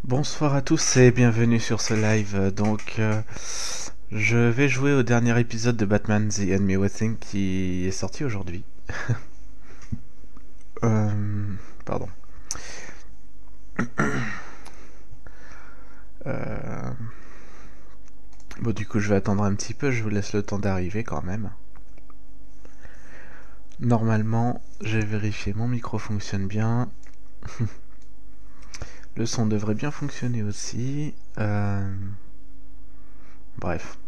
Bonsoir à tous et bienvenue sur ce live. Je vais jouer au dernier épisode de Batman The Enemy Within qui est sorti aujourd'hui. Pardon. Bon, du coup, je vais attendre un petit peu, je vous laisse le temps d'arriver quand même. Normalement, j'ai vérifié, mon micro fonctionne bien. Le son devrait bien fonctionner aussi. Bref.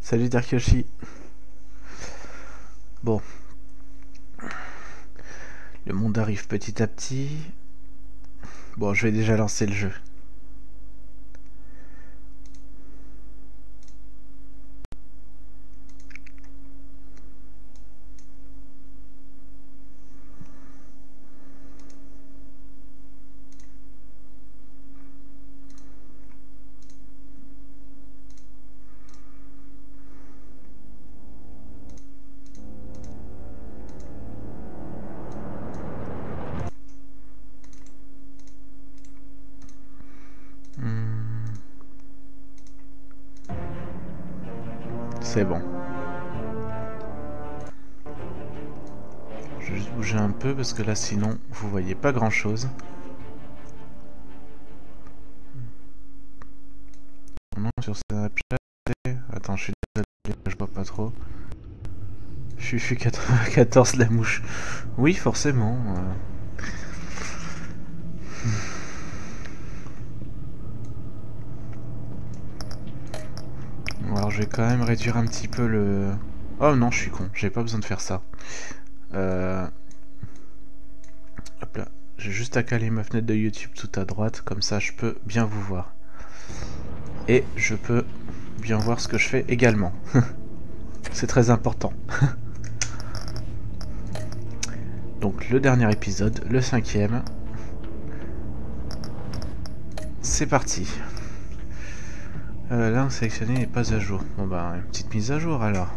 Salut Darkyoshi. Bon. Le monde arrive petit à petit. Bon, je vais déjà lancer le jeu. C'est bon. Je vais juste bouger un peu parce que là sinon vous voyez pas grand chose. Non, sur Snapchat. Attends, je suis désolé, je vois pas trop. Fufu 94 la mouche. Oui, forcément. Alors je vais quand même réduire un petit peu le... Oh non, je suis con, j'ai pas besoin de faire ça. Hop là, j'ai juste à caler ma fenêtre de YouTube tout à droite, comme ça je peux bien vous voir. Et je peux bien voir ce que je fais également. C'est très important. Donc le dernier épisode, le 5e. C'est parti. Là, sélectionné n'est pas à jour. Bon bah, une petite mise à jour alors.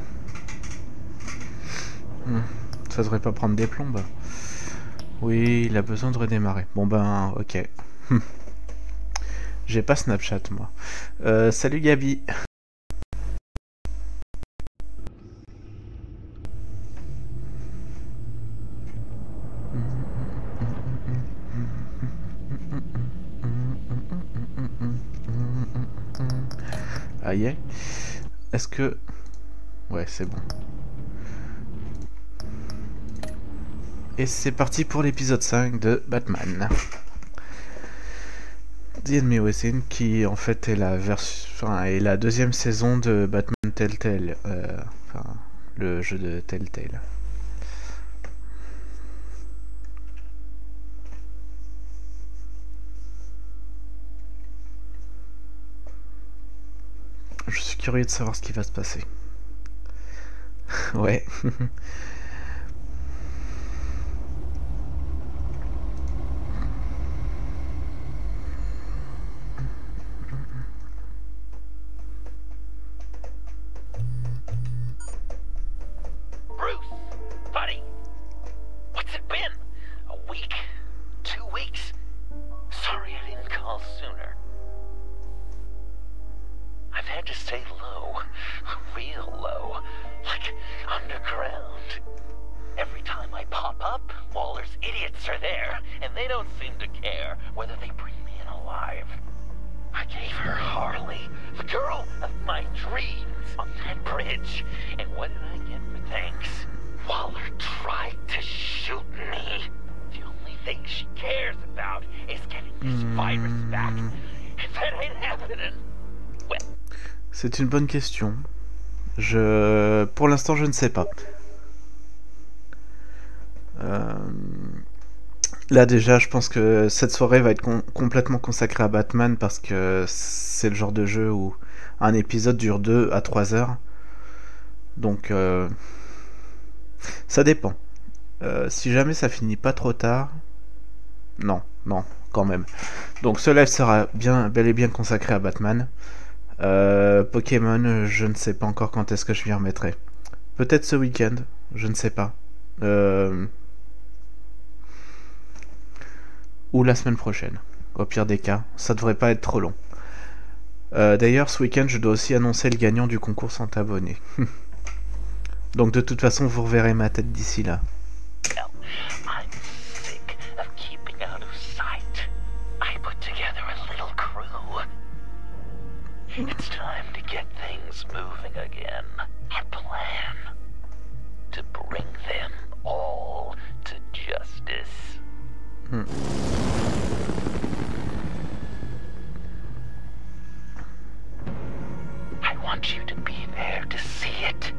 Ça devrait pas prendre des plombes. Oui, il a besoin de redémarrer. Bon ben, ok. J'ai pas Snapchat moi. Salut Gabi. Aïe. Est-ce que... Ouais, c'est bon. Et c'est parti pour l'épisode 5 de Batman. The Enemy Within, qui en fait est la est la deuxième saison de Batman Telltale, le jeu de Telltale. Je suis curieux de savoir ce qui va se passer. Ouais. C'est une bonne question. Pour l'instant, je ne sais pas. Là déjà, je pense que cette soirée va être complètement consacrée à Batman parce que c'est le genre de jeu où un épisode dure 2 à 3 heures. Donc, ça dépend. Si jamais ça finit pas trop tard... Non, quand même. Donc ce live sera bel et bien consacré à Batman. Pokémon, je ne sais pas encore quand est-ce que je m'y remettrai. Peut-être ce week-end, je ne sais pas. Ou la semaine prochaine. Au pire des cas, ça devrait pas être trop long. D'ailleurs, ce week-end, je dois aussi annoncer le gagnant du concours 100 abonnés. Donc de toute façon, vous reverrez ma tête d'ici là. It's time to get things moving again. A plan to bring them all to justice. I want you to be there to see it.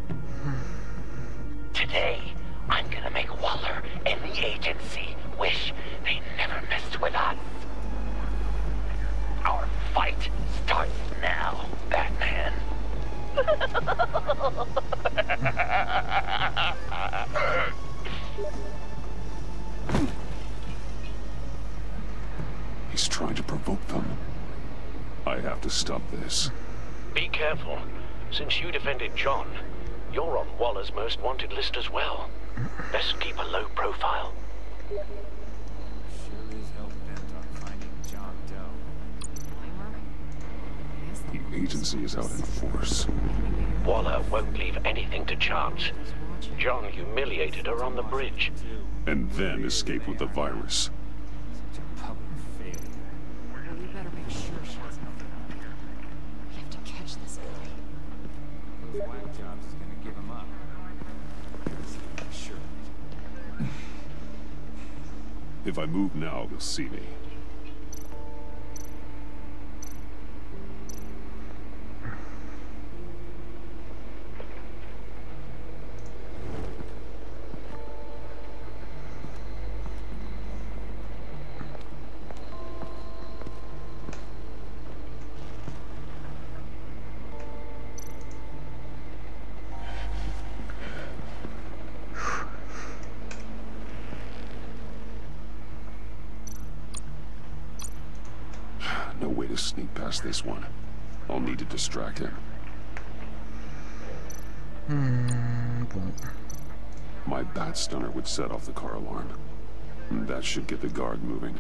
Today, I'm gonna make Waller and the agency wish they never messed with us. Our fight starts now, Batman. He's trying to provoke them. I have to stop this. Be careful. Since you defended John, you're on Waller's most wanted list as well. Best keep a low profile. The agency is out in force. Waller won't leave anything to chance. John humiliated her on the bridge. And then escape with the virus. If I move now, they'll see me. No way to sneak past this one. I'll need to distract him. Bon. My bat stunner would set off the car alarm. That should get the guard moving.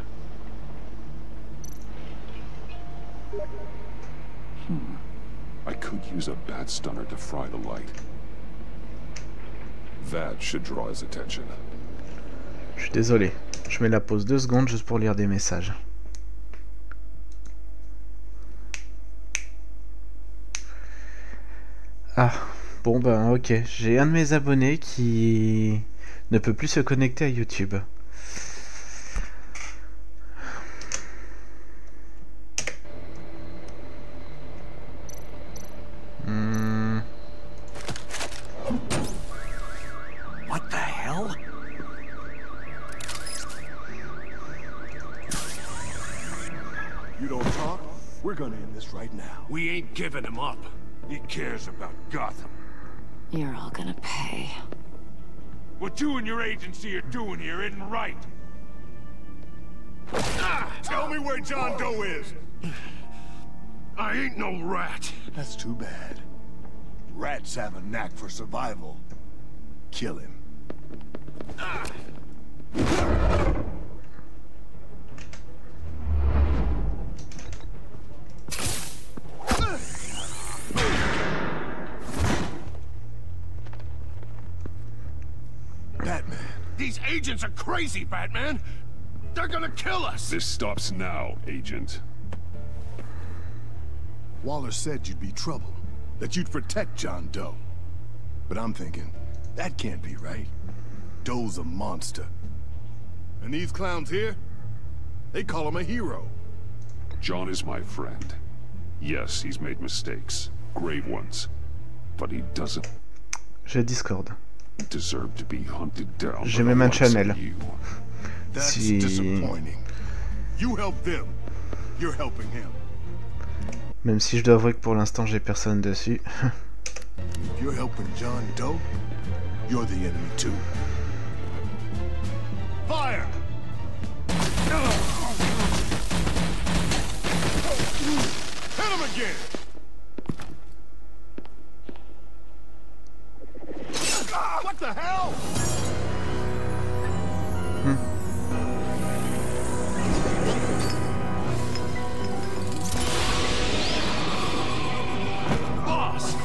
I could use a bat stunner to fry the light. That should draw his attention. Je suis désolé. Je mets la pause 2 secondes juste pour lire des messages. Ah, bon ben ok. J'ai un de mes abonnés qui ne peut plus se connecter à YouTube. What the hell? You don't talk, we're gonna end this right now. We ain't giving him up. He cares about Gotham. You're all gonna pay. What you and your agency are doing here isn't right. Tell me where John Doe is! I ain't no rat. That's too bad. Rats have a knack for survival. Kill him. Batman. These agents are crazy, Batman. They're gonna kill us. This stops now, Agent. Waller said you'd be trouble, that you'd protect John Doe. But I'm thinking, that can't be right. Doe's a monster. And these clowns here, they call him a hero. John is my friend. Yes, he's made mistakes. Grave ones. But he doesn't J'ai deserve to be hunted down. J'ai même un channel. That's Si... disappointing. You help them, you're helping him. Même si je dois avouer que pour l'instant j'ai personne dessus. If you're helping John Doe, you're the enemy too. Fire! Hit him again! hell? Boss!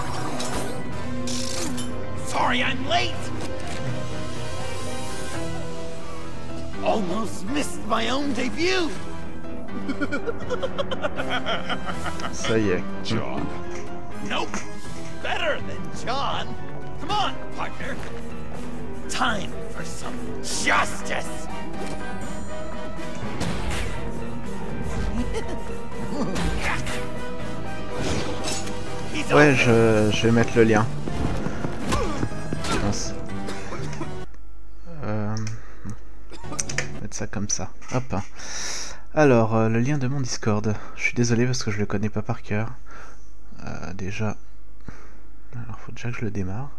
Sorry I'm late! Almost missed my own debut! Ça y est. John. Nope! Better than John! Come on, partner! Time for some justice! Ouais, je vais mettre le lien. Je pense. Mettre ça comme ça. Hop. Alors, le lien de mon Discord. Je suis désolé parce que je le connais pas par cœur. Déjà. Alors, faut déjà que je le démarre.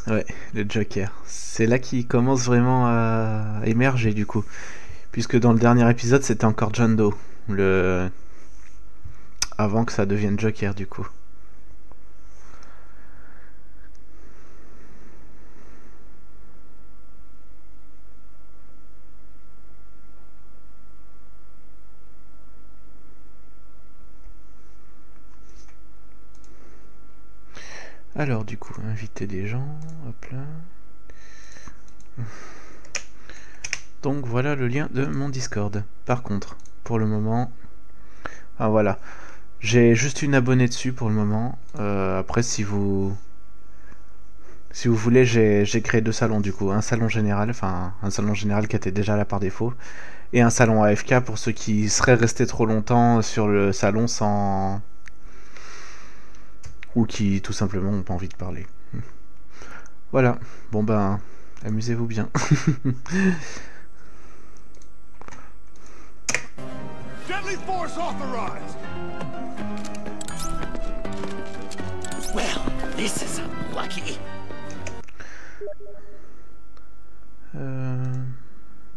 Ouais, le Joker. C'est là qu'il commence vraiment à émerger du coup. Puisque dans le dernier épisode, c'était encore John Doe. Avant que ça devienne Joker du coup. Alors du coup, inviter des gens, hop là. Donc voilà le lien de mon Discord. Par contre, pour le moment... Ah voilà. J'ai juste une abonnée dessus pour le moment. Après si vous voulez, j'ai créé 2 salons du coup. Un salon général, enfin un salon général qui était déjà là par défaut. Et un salon AFK pour ceux qui seraient restés trop longtemps sur le salon sans... ou qui tout simplement n'ont pas envie de parler. Voilà, bon ben, amusez-vous bien. Deadly force authorized! Well, this is unlucky.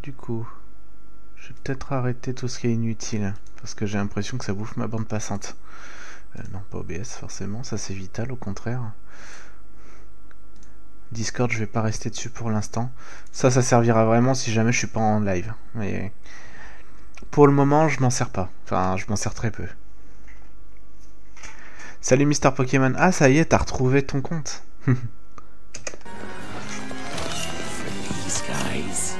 Du coup, je vais peut-être arrêter tout ce qui est inutile, parce que j'ai l'impression que ça bouffe ma bande passante. Non, pas OBS forcément, ça c'est vital, au contraire. Discord, je vais pas rester dessus pour l'instant. Ça servira vraiment si jamais je suis pas en live. Mais pour le moment, je m'en sers pas. Enfin, je m'en sers très peu. Salut Mister Pokémon. Ah, ça y est, t'as retrouvé ton compte. These guys.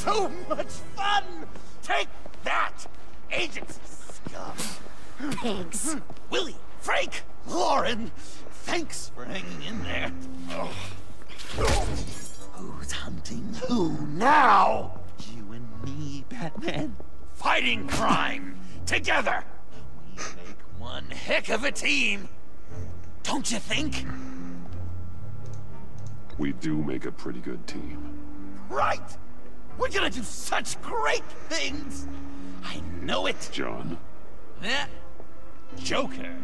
So much fun! Take that! Agents scum! Pigs. Willie, Frank, Lauren, thanks for hanging in there. Who's hunting who now? You and me, Batman. Fighting crime together. We make one heck of a team. Don't you think? We do make a pretty good team. Right! We're gonna do such great things! I know it! John? Eh? Joker.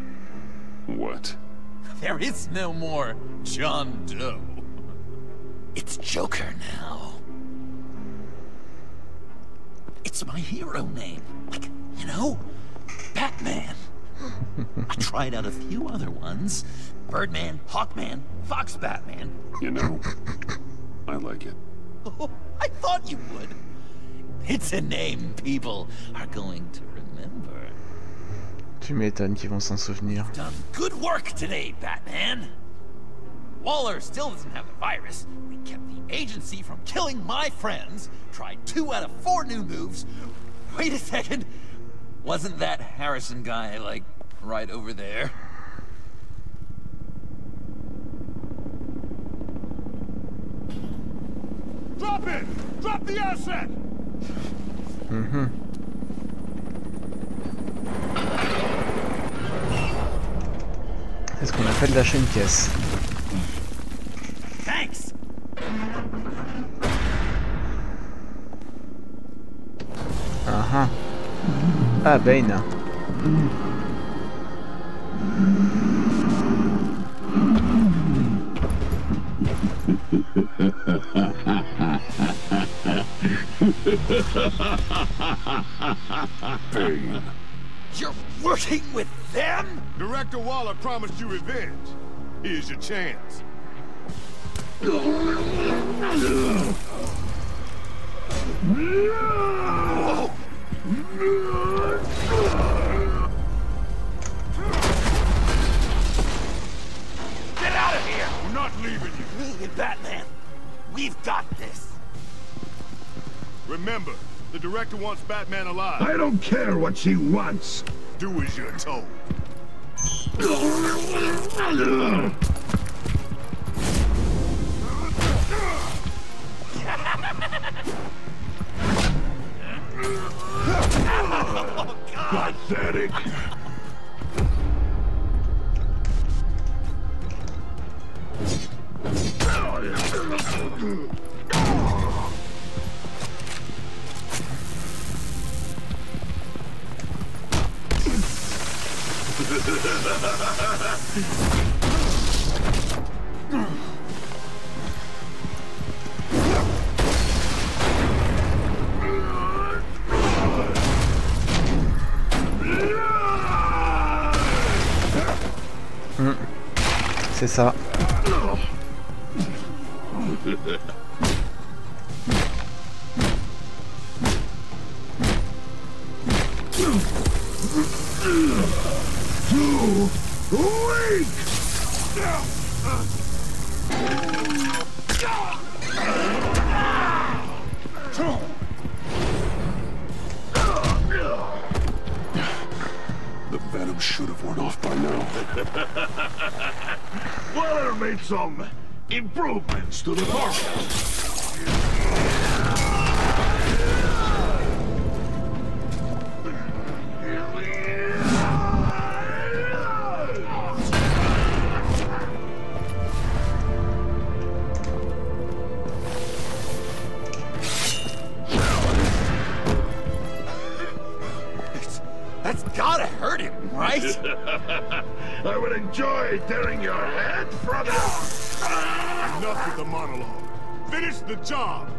What? There is no more John Doe. It's Joker now. It's my hero name. Like, you know, Batman. I tried out a few other ones. Birdman, Hawkman, Fox Batman. You know, I like it. Oh, I thought you would. It's a name people are going to remember. Tu m'étonnes qu'ils vont s'en souvenir. Done good work today, Batman. Waller still doesn't have the virus. We kept the agency from killing my friends. Tried 2 out of 4 new moves. Wait a second. Wasn't that Harrison guy, like, right over there? Drop it! Drop the asset! C'est ce qu'on appelle lâcher une caisse. Thanks. Ah, Bane. Bane. You're working with them? Director Waller promised you revenge. Here's your chance. Whoa! Get out of here! We're not leaving you. Me and Batman, we've got this. Remember, the director wants Batman alive. I don't care what she wants. Do as you're told. Pathetic. C'est ça. The venom should have worn off by now. Waller made some improvements to the formula. That's gotta hurt him, right? I would enjoy tearing your head from it. Enough with the monologue. Finish the job.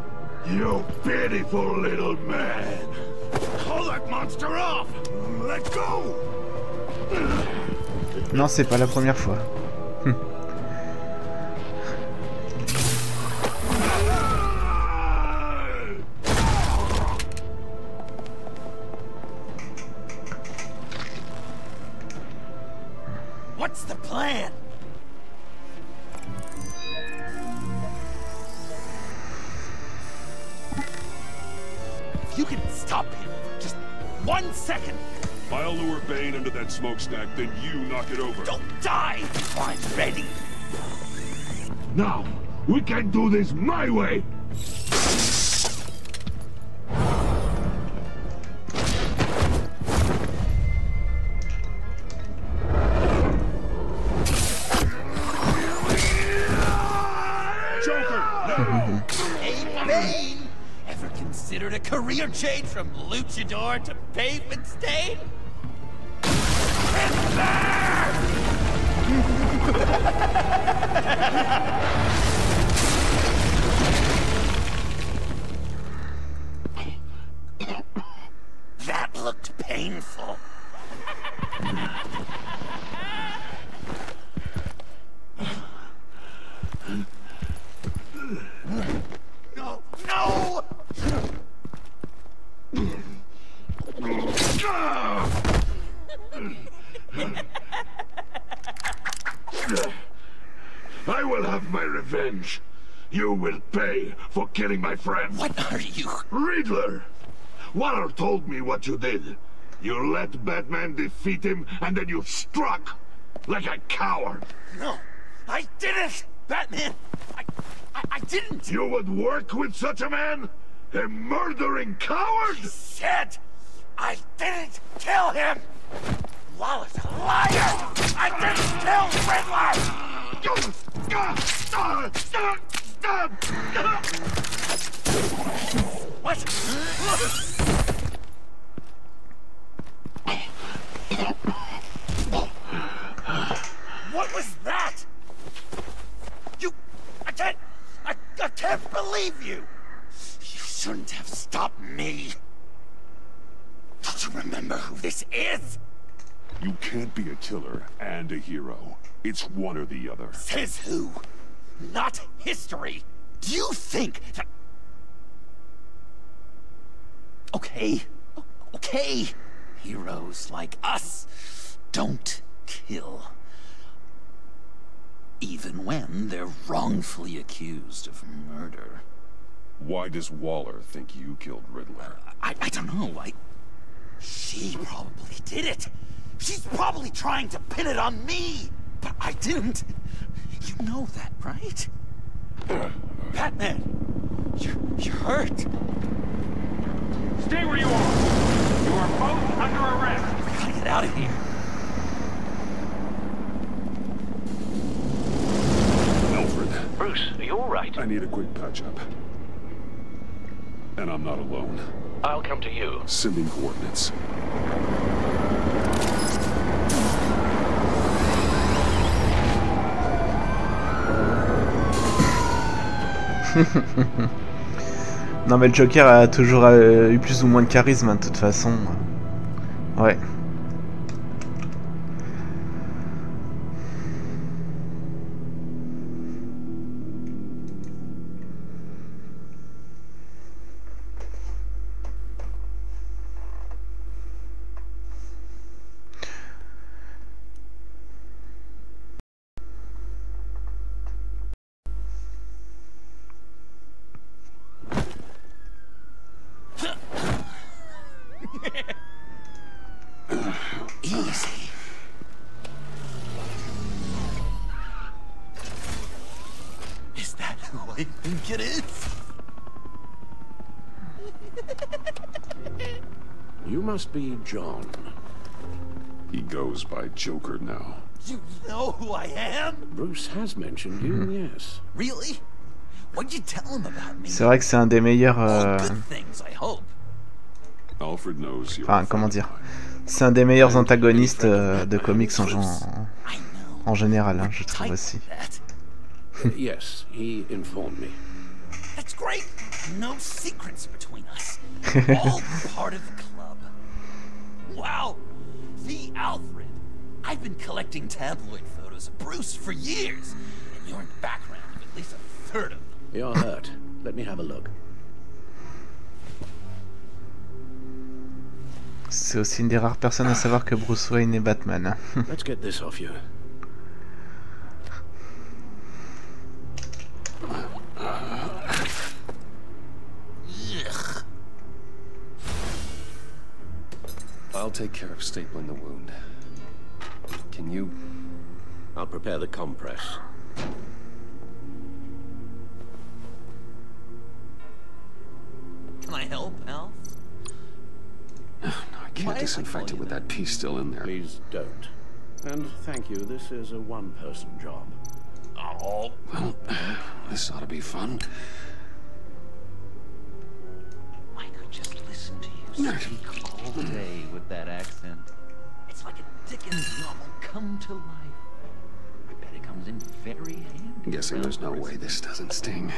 You pitiful little man. Call that monster off. Let go. Non, c'est pas la première fois. What's the plan? If you can stop him for just 1 second, I'll lure Bane into that smokestack, then you knock it over. don't die before I'm ready. Now, we can do this my way. Hey, Bane! Ever considered a career change from luchador to pavement stain? That looked painful. No! No! I will have my revenge. You will pay for killing my friend. What are you? Riddler! Waller told me what you did. You let Batman defeat him, and then you struck like a coward. No, I didn't! Batman! I didn't! You would work with such a man? A murdering coward? Said I didn't kill him! Waller's a liar! I didn't kill Riddler! What? believe you! You shouldn't have stopped me. Don't you remember who this is? You can't be a killer and a hero. It's one or the other. Says who? Not history. Do you think that... Okay. Okay. Heroes like us don't kill. Even when they're wrongfully accused of murder. Why does Waller think you killed Riddler? I don't know. She probably did it. She's probably trying to pin it on me. But I didn't. You know that, right? Batman, you're hurt. Stay where you are. You are both under arrest. We gotta get out of here. Alfred. Bruce, are you alright? I need a quick patch-up. And I'm not alone. I'll come to you. Sending coordinates. Non mais le Joker a toujours eu plus ou moins de charisme hein, de toute façon. Ouais. Easy. Is that who I think it is? You must be John. He goes by Joker now. You know who I am? Bruce has mentioned you, yes. Really? What'd you tell him about me? C'est vrai que c'est un des meilleurs. All good things, I hope. Alfred knows you're Enfin, comment dire. C'est un des meilleurs antagonistes de comics en général, hein, je trouve aussi. Yes, he informed me. That's great. No secrets between us. All part of the club. Wow. The Alfred. I've been collecting tabloid photos of Bruce for years, and you're in the background of at least a third of them. You're hurt. Let me have a look. C'est aussi une des rares personnes à savoir que Bruce Wayne est Batman. Let's get this off you. I'll take care of stapling the wound. Can you... I'll prepare the compress. Can I help, Al? No, I can't disinfect it with that piece still in there. Please don't. And thank you, this is a one-person job. Oh. Well, this ought to be fun. I could just listen to you speak all day with that accent. It's like a Dickens novel come to life. I bet it comes in very handy. I'm guessing there's no way this doesn't sting.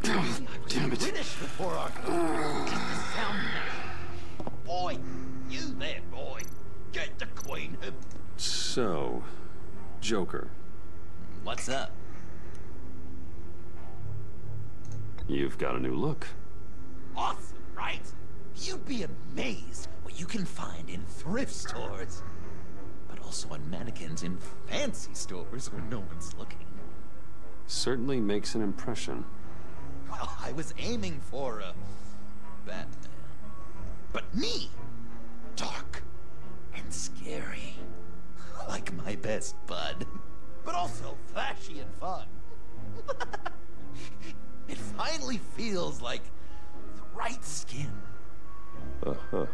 Oh, damn it. Finish before our sound man. Boy, you there, boy. Get the queen. So, Joker, What's up? you've got a new look. Awesome, right? You'd be amazed what you can find in thrift stores. But also on mannequins in fancy stores where no one's looking. Certainly makes an impression. Well, I was aiming for a Batman. But me, dark and scary. Like my best bud. But also flashy and fun. It finally feels like the right skin. Uh-huh.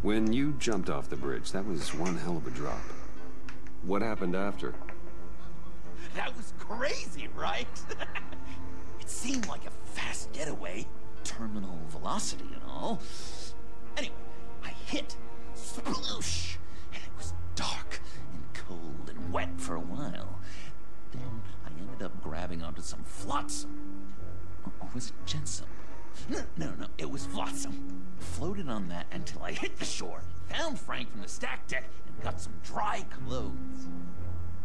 When you jumped off the bridge, that was one hell of a drop. What happened after? That was crazy, right? It seemed like a fast getaway. Terminal velocity and all. Anyway, I hit, sploosh, until I hit the shore, found Frank from the stack deck, and got some dry clothes.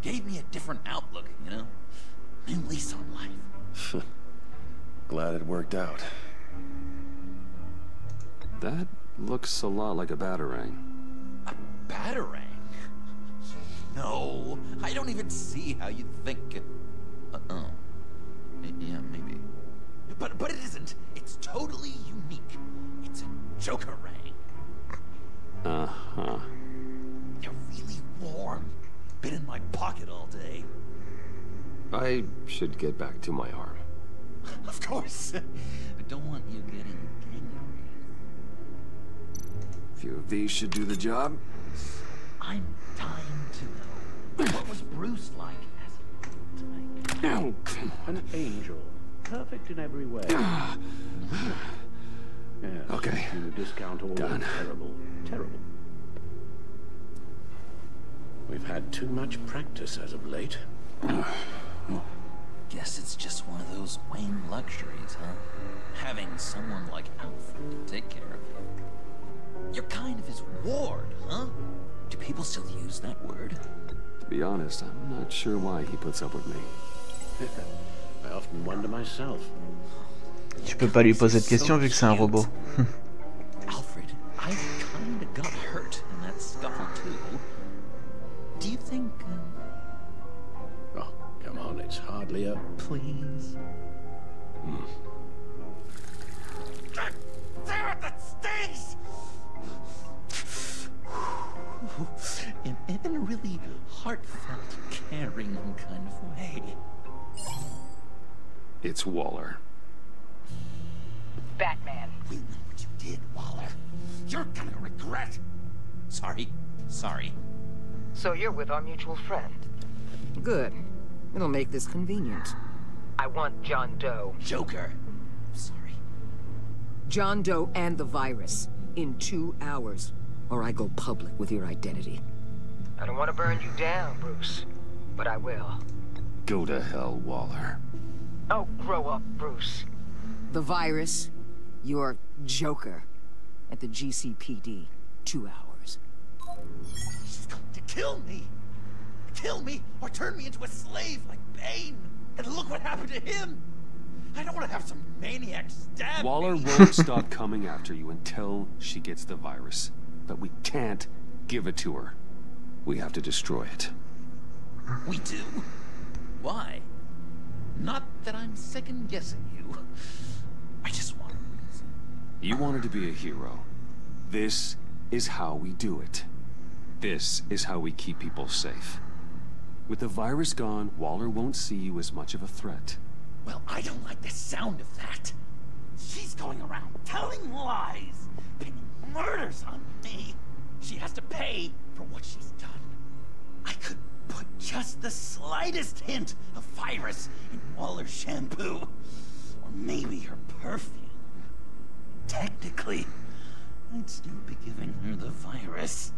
Gave me a different outlook, you know? New lease on life. Glad it worked out. That looks a lot like a batarang. A batarang? No, I don't even see how you'd think it... oh. Yeah, maybe. But it isn't. It's totally unique. It's a Joker-rang. Uh-huh. They're really warm. Been in my pocket all day. I should get back to my arm. Of course. I don't want you getting angry. A few of these should do the job. I'm dying to know. What was Bruce like as a type? Oh, come on. An angel. Perfect in every way. Yes, Okay. You discount all Done. the terrible. We've had too much practice as of late. Guess it's just one of those Wayne luxuries, huh? Having someone like Alfred to take care of you. You're kind of his ward, huh? Do people still use that word? To be honest, I'm not sure why he puts up with me. I often wonder myself. Tu peux pas lui poser de questions vu que c'est un robot. Alfred, I kinda got hurt in that scuffle too. Do you think... Oh, come on, it's hardly a... please? Damn it, that stings! In a really heartfelt, caring kind of way. It's Waller. Batman. We know what you did, Waller. You're gonna regret. Sorry. So you're with our mutual friend. Good. It'll make this convenient. I want John Doe. Joker. Sorry. John Doe and the virus. In 2 hours. Or I go public with your identity. I don't want to burn you down, Bruce. But I will. Go to hell, Waller. Oh, grow up, Bruce. The virus. Your Joker. At the GCPD. 2 hours. She's going to kill me. Kill me or turn me into a slave like Bane. And look what happened to him. I don't want to have some maniac stab Waller me. won't stop coming after you until she gets the virus. But we can't give it to her. We have to destroy it. We do? Why? Not that I'm second-guessing you. I just want a reason. You want her to be a hero. This is how we do it. This is how we keep people safe. With the virus gone, Waller won't see you as much of a threat. Well, I don't like the sound of that. She's going around telling lies, pinning murders on me. She has to pay for what she's done. I could put just the slightest hint of virus in Waller's shampoo. Or maybe her perfume. Technically, I'd still be giving her the virus.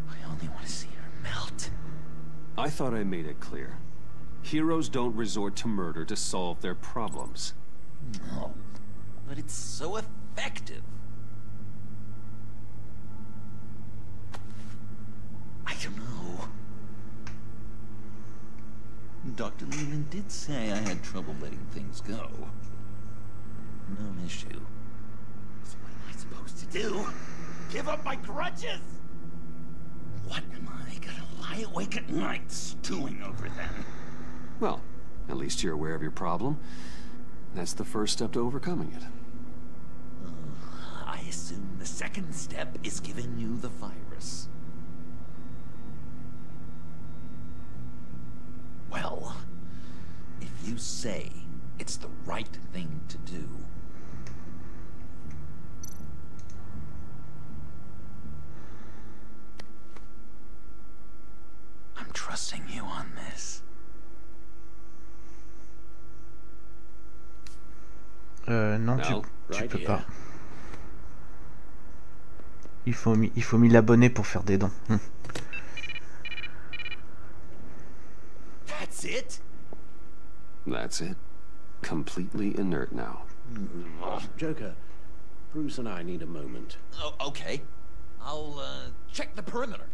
I only want to see her melt. I thought I made it clear. Heroes don't resort to murder to solve their problems. No, but it's so effective. I don't know. Dr. Leland did say I had trouble letting things go. No issue. So what am I supposed to do? Give up my grudges? What am I gonna lie awake at night stewing over then? Well, at least you're aware of your problem. That's the first step to overcoming it. I assume the second step is giving you the virus. Well, if you say it's the right thing to do, I'm trusting you on this. Non, tu right peux here. pas. Il faut 1000 abonnés pour faire des dons. That's it? That's it. Completely inert now. Joker, Bruce and I need a moment. Oh, okay. I'll check the perimeter.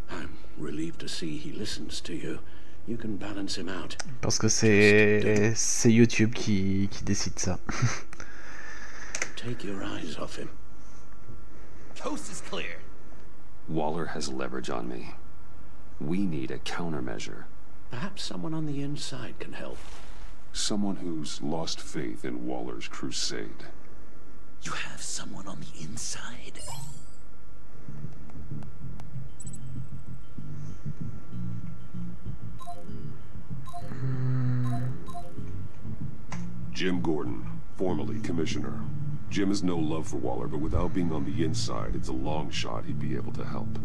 I'm relieved to see he listens to you. You can balance him out. Parce que c'est YouTube qui décide ça. Take your eyes off him. Coast is clear. Waller has leverage on me. We need a countermeasure. Perhaps someone on the inside can help. Someone who's lost faith in Waller's crusade. You have someone on the inside? Jim Gordon, formerly commissioner. Jim has no love for Waller, but without being on the inside, it's a long shot he'd be able to help.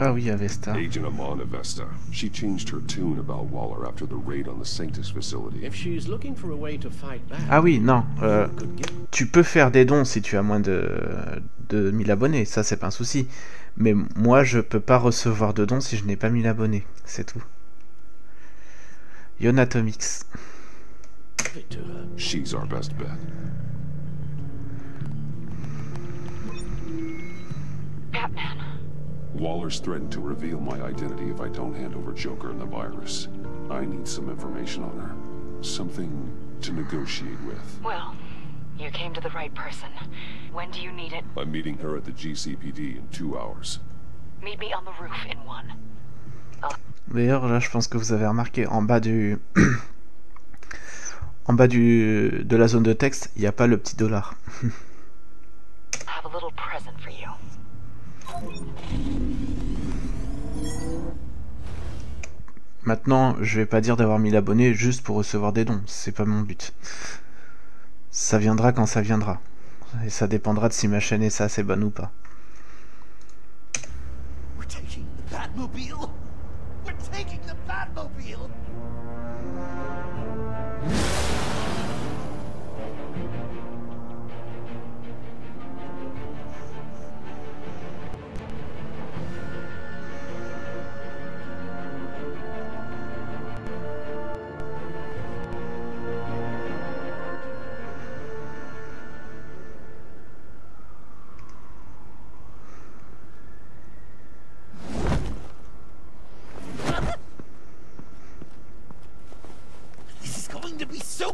Ah oui, Avesta. Agent Amon Avesta. She changed her tune about Waller after the raid on the Sanctus facility. If she's looking for a way to fight back. Ah oui, non. Tu peux faire des dons si tu as moins de 1000 abonnés, ça c'est pas un souci. Mais moi je peux pas recevoir de dons si je n'ai pas 1000 abonnés, c'est tout. Yonatomix. She's our best bet. Batman. Waller's threatened to reveal my identity if I don't hand over Joker and the virus. I need some information on her. Something to negotiate with. Well, you came to the right person. When do you need it? I'm meeting her at the GCPD in 2 hours. Meet me on the roof in 1. D'ailleurs, là, je pense que vous avez remarqué, en bas de la zone de texte, il n'y a pas le petit dollar. Have a little present for you. Maintenant, je vais pas dire d'avoir 1000 abonnés juste pour recevoir des dons, c'est pas mon but. Ça viendra quand ça viendra. Et ça dépendra de si ma chaîne est assez bonne ou pas. We're taking the Batmobile? We're taking the Batmobile!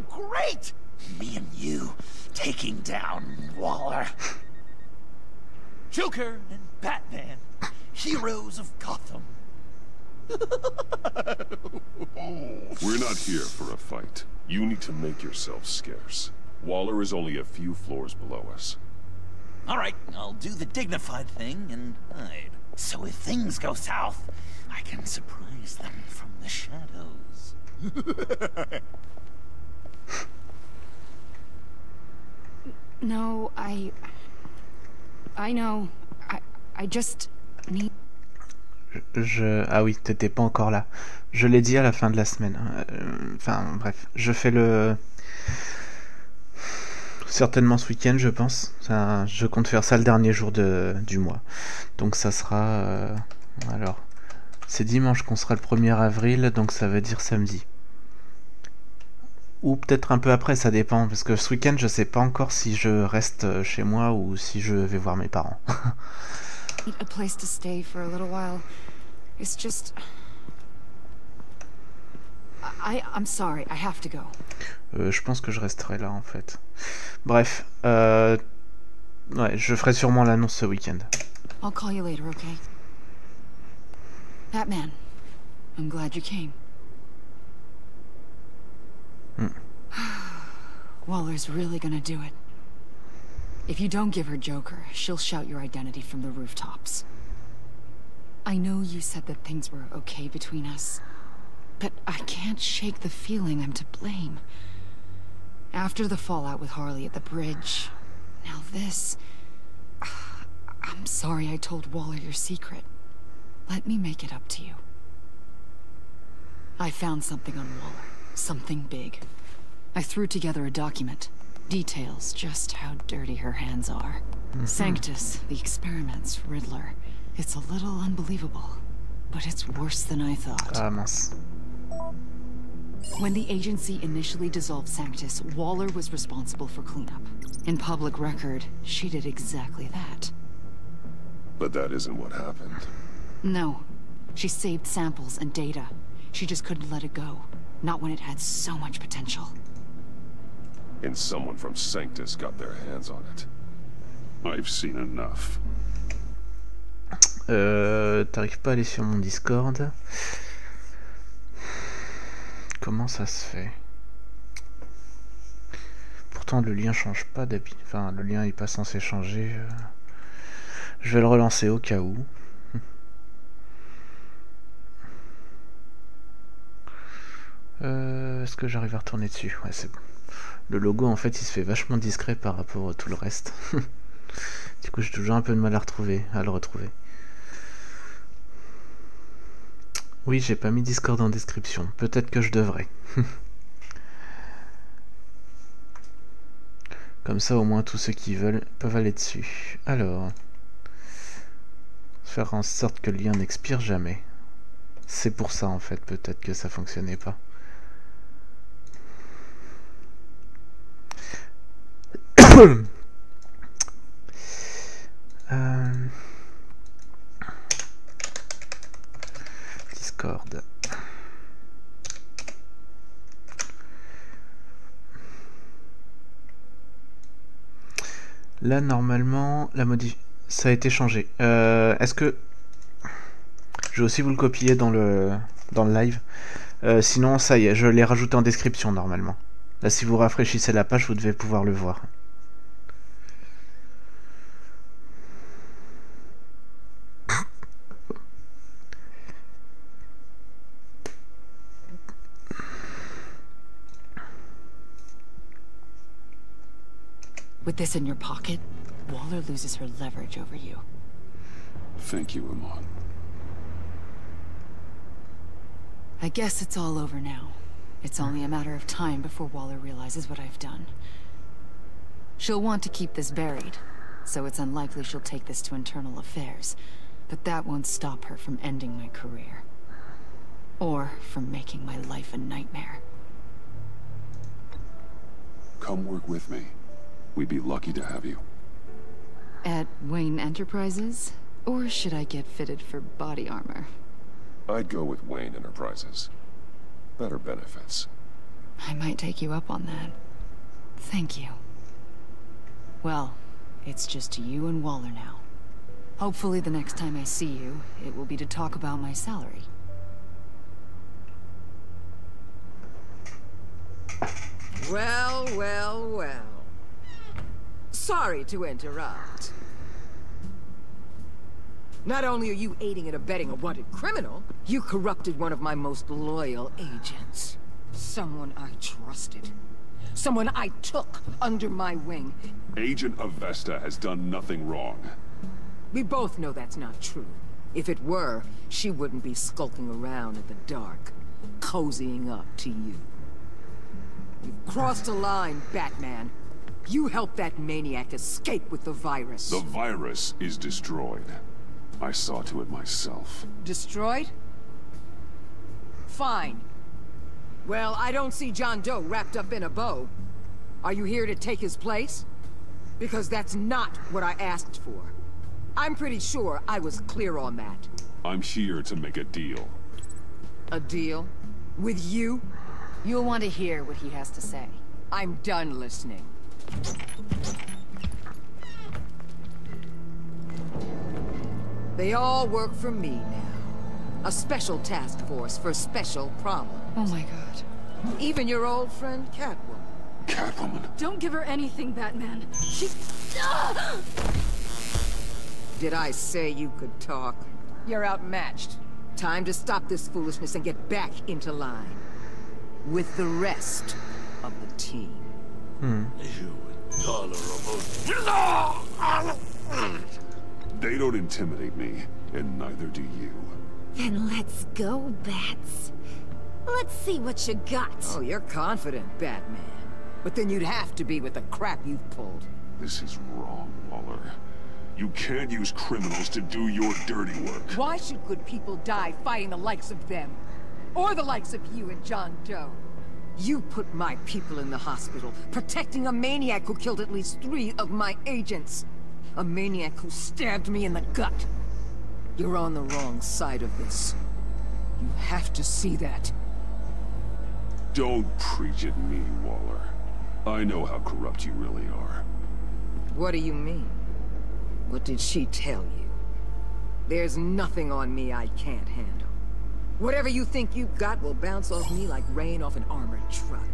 Great! Me and you taking down Waller. Joker and Batman, heroes of Gotham. We're not here for a fight. You need to make yourself scarce. Waller is only a few floors below us. All right, I'll do the dignified thing and hide. So if things go south, I can surprise them from the shadows. No, I know. I just need... Ah oui, t'étais pas encore là. Je l'ai dit à la fin de la semaine. Enfin, bref. Je fais le... Certainement ce week-end, je pense. Je compte faire ça le dernier jour du mois. Donc ça sera... Alors, c'est dimanche qu'on sera le 1er avril, donc ça veut dire samedi. Ou peut-être un peu après, ça dépend, parce que ce week-end, je sais pas encore si je reste chez moi ou si je vais voir mes parents. A place to stay for a little while. It's just... I'm sorry, I have to go. Je pense que je resterai là, en fait. Bref, ouais, je ferai sûrement l'annonce ce week-end. I'll call you later, okay? Batman, I'm glad you came. Waller's really gonna do it. If you don't give her Joker, she'll shout your identity from the rooftops. I know you said that things were okay between us, but I can't shake the feeling I'm to blame. After the fallout with Harley at the bridge, now this... I'm sorry I told Waller your secret. Let me make it up to you. I found something on Waller. Something big. I threw together a document. Details just how dirty her hands are. Sanctus, the experiments, Riddler. It's a little unbelievable. but it's worse than I thought. Ah mince. When the agency initially dissolved Sanctus, Waller was responsible for cleanup. In public record, she did exactly that. But that isn't what happened. No. She saved samples and data. She just couldn't let it go. Not when it had so much potential. And someone from Sanctus got their hands on it. I've seen enough. T'arrives pas à aller sur mon Discord. Comment ça se fait? Pourtant le lien change pas d'habitude. Enfin le lien est pas censé changer. Je vais le relancer au cas où. Est-ce que j'arrive à retourner dessus? Ouais, c'est bon. Le logo en fait il se fait vachement discret par rapport à tout le reste. Du coup j'ai toujours un peu de mal à le retrouver. Oui, j'ai pas mis Discord en description. Peut-être que je devrais. Comme ça au moins tous ceux qui veulent peuvent aller dessus. Alors, faire en sorte que le lien n'expire jamais. C'est pour ça en fait peut-être que ça fonctionnait pas. Discord. Là normalement ça a été changé. Est-ce que je vais aussi vous le copier dans le live, sinon ça y est, je l'ai rajouté en description normalement. Là si vous rafraîchissez la page vous devez pouvoir le voir. With this in your pocket, Waller loses her leverage over you. Thank you, Amon. I guess it's all over now. It's only a matter of time before Waller realizes what I've done. She'll want to keep this buried, so it's unlikely she'll take this to internal affairs. But that won't stop her from ending my career. Or from making my life a nightmare. Come work with me. We'd be lucky to have you. At Wayne Enterprises? Or should I get fitted for body armor? I'd go with Wayne Enterprises. Better benefits. I might take you up on that. Thank you. Well, it's just you and Waller now. Hopefully the next time I see you, it will be to talk about my salary. Well, well, well. Sorry to interrupt. Not only are you aiding and abetting a wanted criminal, you corrupted one of my most loyal agents. Someone I trusted. Someone I took under my wing. Agent Avesta has done nothing wrong. We both know that's not true. If it were, she wouldn't be skulking around in the dark, cozying up to you. You've crossed a line, Batman. You helped that maniac escape with the virus. The virus is destroyed. I saw to it myself. Destroyed? Fine. Well, I don't see John Doe wrapped up in a bow. Are you here to take his place? Because that's not what I asked for. I'm pretty sure I was clear on that. I'm here to make a deal. A deal? With you? You'll want to hear what he has to say. I'm done listening. They all work for me now. A special task force for special problems. Oh my god. Even your old friend Catwoman. Catwoman? Don't give her anything, Batman. She... Did I say you could talk? You're outmatched. Time to stop this foolishness and get back into line. With the rest of the team. They don't intimidate me, and neither do you. Then let's go, Bats. Let's see what you got. Oh, you're confident, Batman. But then you'd have to be with the crap you've pulled. This is wrong, Waller. You can't use criminals to do your dirty work. Why should good people die fighting the likes of them? Or the likes of you and John Doe? You put my people in the hospital, protecting a maniac who killed at least 3 of my agents. A maniac who stabbed me in the gut. You're on the wrong side of this. You have to see that. Don't preach at me, Waller. I know how corrupt you really are. What do you mean? What did she tell you? There's nothing on me I can't handle. Whatever you think you got will bounce off me like rain off an armored truck.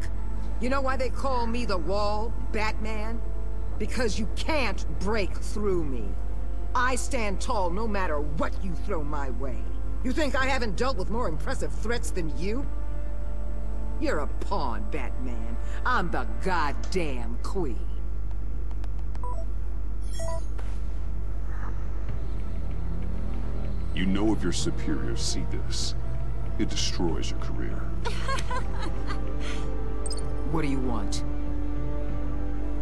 You know why they call me the Wall, Batman? Because you can't break through me. I stand tall no matter what you throw my way. You think I haven't dealt with more impressive threats than you? You're a pawn, Batman. I'm the goddamn queen. You know if your superiors see this, it destroys your career. What do you want?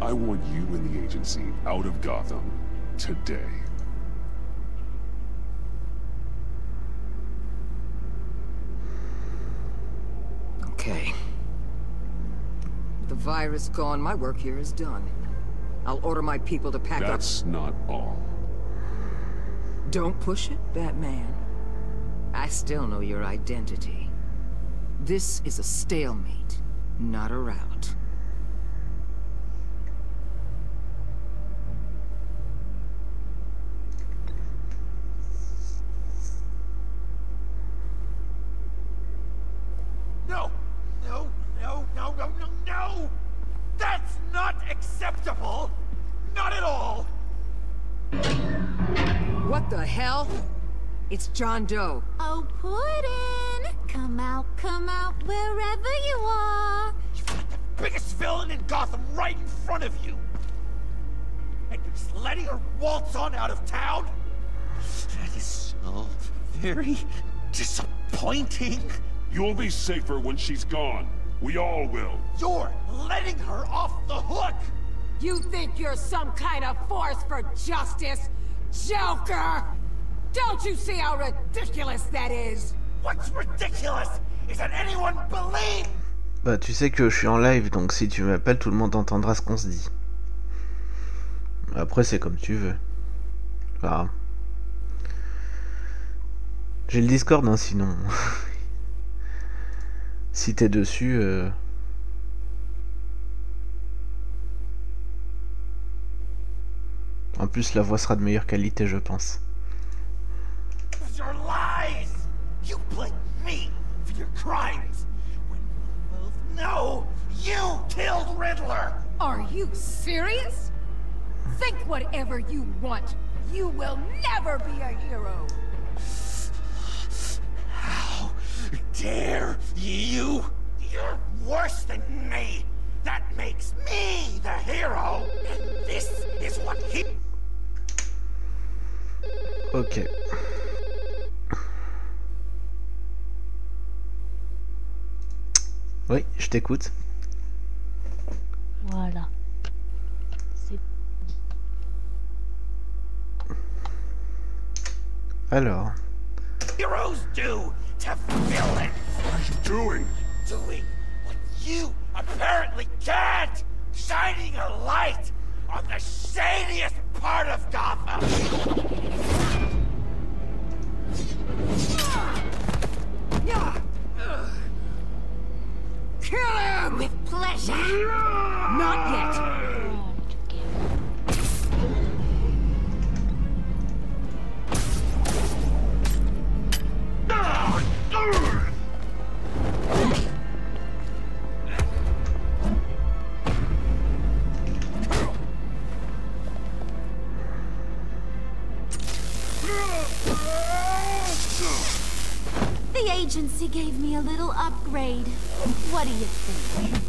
I want you and the agency out of Gotham today. Okay. With the virus gone, my work here is done. I'll order my people to pack up. That's not all. Don't push it, Batman. I still know your identity. This is a stalemate, not a rout. No! No! No! No! No! No! No! That's not acceptable! Not at all! What the hell? It's John Doe. Oh, Puddin'! Come out, wherever you are. You've got the biggest villain in Gotham right in front of you! And you're just letting her waltz on out of town? That is so very disappointing. You'll be safer when she's gone. We all will. You're letting her off the hook! You think you're some kind of force for justice? Joker! Don't you see how ridiculous that is? What's ridiculous is that anyone believe. Bah tu sais que je suis en live, donc si tu m'appelles, tout le monde entendra ce qu'on se dit. Après c'est comme tu veux. Enfin, j'ai le Discord hein, sinon. Si t'es dessus... En plus, la voix sera de meilleure qualité, je pense. Your lies! You blame me for your crimes when we both know you killed Riddler! Are you serious? Think whatever you want. You will never be a hero. How dare you? You're worse than me! That makes me the hero! And this is what he... Ok. Oui, je t'écoute. Voilà. Alors. Heroes do to villains! What are you doing? Doing what you apparently can't! Shining a light on the shadiest part of Gotham! Kill him! With pleasure. Not yet. The agency gave me a little upgrade. What do you think?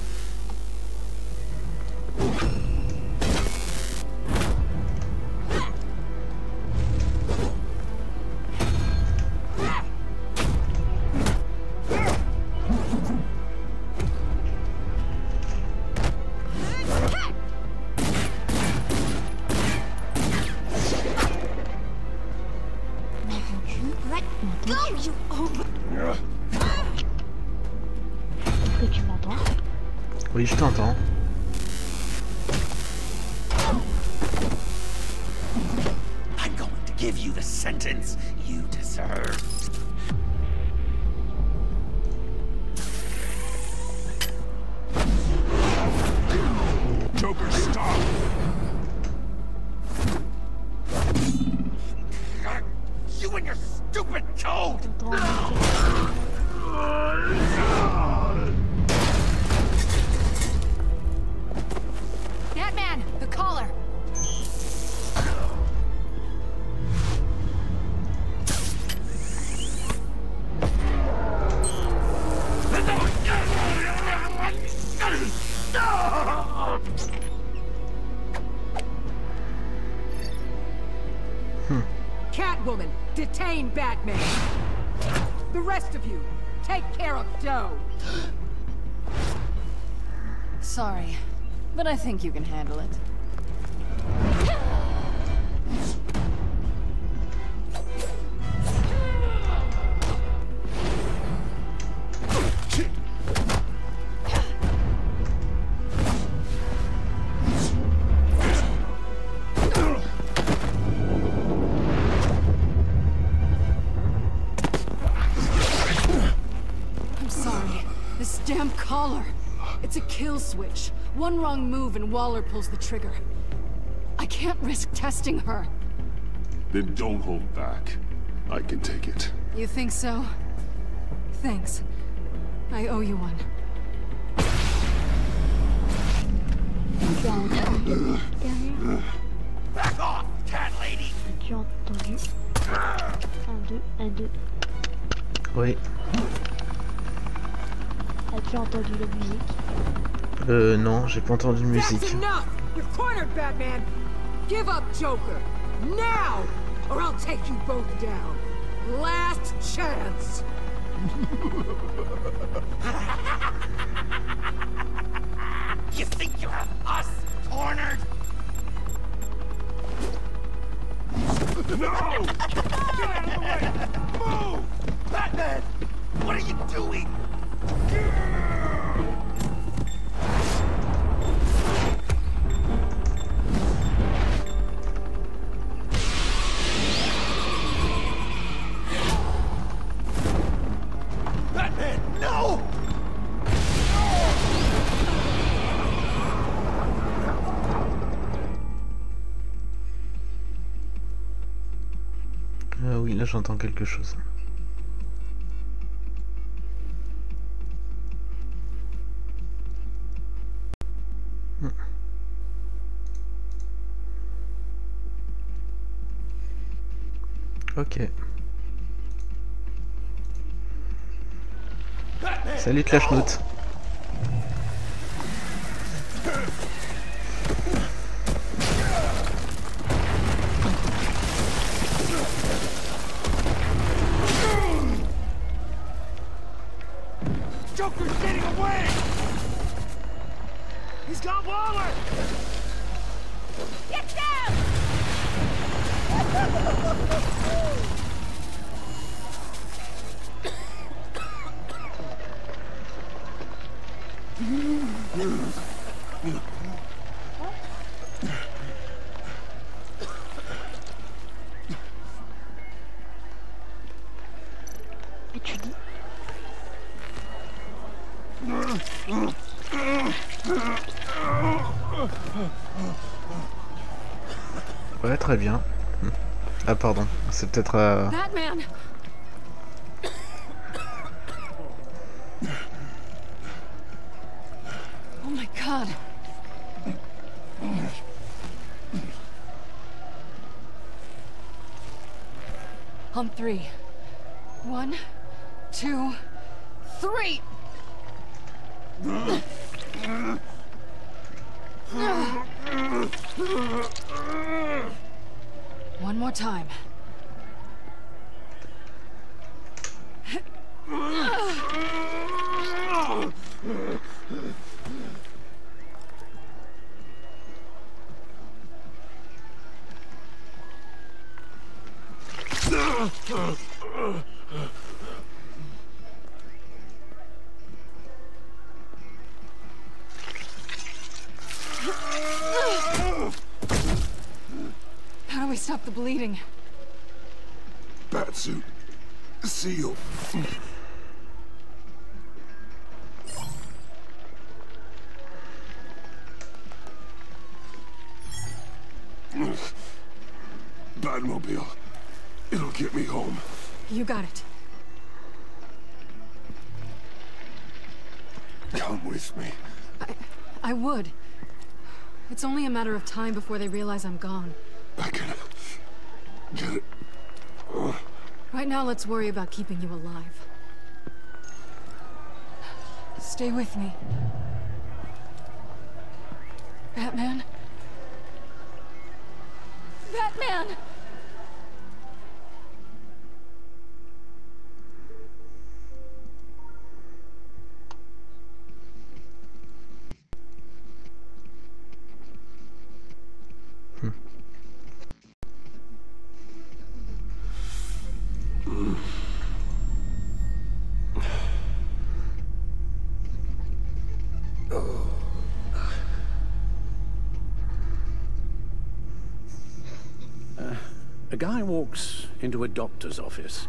que tu m'entends? Oui, je t'entends. I'm going to give you the sentence you deserve. Joker, stop! You and your stupid toad! That man, the collar. Catwoman, detain Batman. The rest of you, take care of Doe. Sorry, but I think you can handle it. Damn collar! It's a kill switch. One wrong move and Waller pulls the trigger. I can't risk testing her. Then don't hold back. I can take it. You think so? Thanks. I owe you one. Back off, cat lady! As-tu entendu? 1, 2, 1, 2. Oui. As-tu entendu la musique? Non, j'ai pas entendu de musique. That's enough! You're cornered, Batman! Give up Joker! Now! Or I'll take you both down! Last chance! You think you have us cornered? No! Get out of the way! Move! Batman! What are you doing? Batman, no! Oui, là j'entends quelque chose. Ok. Salut Clashnout. Joker's getting away! He's got Waller! Get down! Et tu dis? Ouais, très bien. Ah pardon, c'est peut-être... Batman! Oh my god. On 3. 1, 2, 3! One more time. stop the bleeding. Batsuit. Seal. Batmobile. It'll get me home. You got it. Come with me. I would. It's only a matter of time before they realize I'm gone. I can get it. Right now, let's worry about keeping you alive. Stay with me. Batman? Batman! A guy walks into a doctor's office.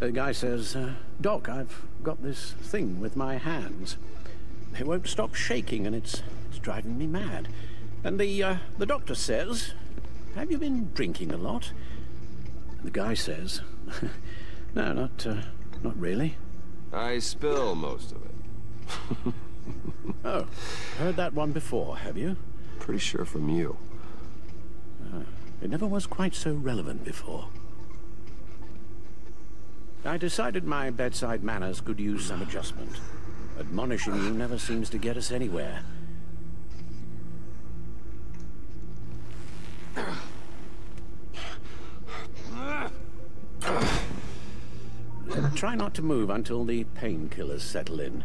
The guy says, Doc, I've got this thing with my hands. They won't stop shaking and it's driving me mad. And the doctor says, have you been drinking a lot? The guy says, no, not really. I spill most of it. Oh, heard that one before, have you? Pretty sure from you. It never was quite so relevant before. I decided my bedside manners could use some adjustment. Admonishing you never seems to get us anywhere. Try not to move until the painkillers settle in.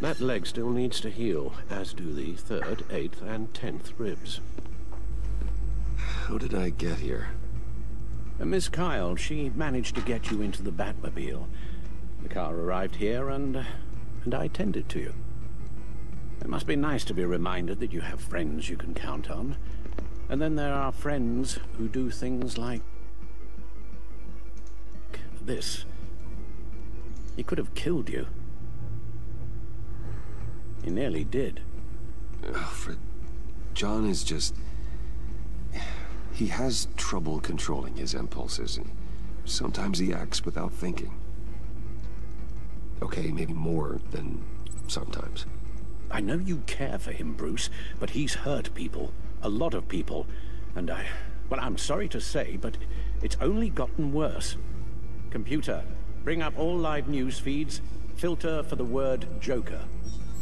That leg still needs to heal, as do the 3rd, 8th, and 10th ribs. How did I get here? Miss Kyle, she managed to get you into the Batmobile. The car arrived here and I tended to you. It must be nice to be reminded that you have friends you can count on. And then there are friends who do things like this. He could have killed you. He nearly did. Alfred, John is just... He has trouble controlling his impulses, and sometimes he acts without thinking. Okay, maybe more than sometimes. I know you care for him, Bruce, but he's hurt people. A lot of people. And well, I'm sorry to say, but it's only gotten worse. Computer, bring up all live news feeds. Filter for the word Joker.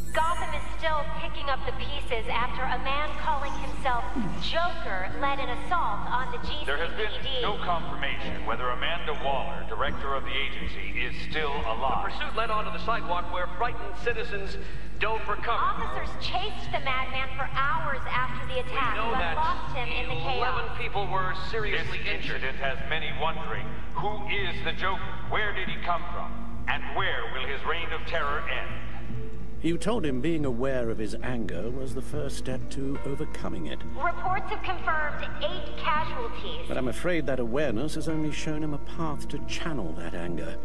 Gotham is still picking up the pieces after a man calling himself Joker led an assault on the GCPD. There has been no confirmation whether Amanda Waller, director of the agency, is still alive. The pursuit led onto the sidewalk where frightened citizens dove for cover. Officers chased the madman for hours after the attack, We know but that lost him in the 11 chaos. people were seriously This injured. incident has many wondering, who is the Joker? Where did he come from? And where will his reign of terror end? You told him being aware of his anger was the first step to overcoming it. Reports have confirmed 8 casualties. But I'm afraid that awareness has only shown him a path to channel that anger.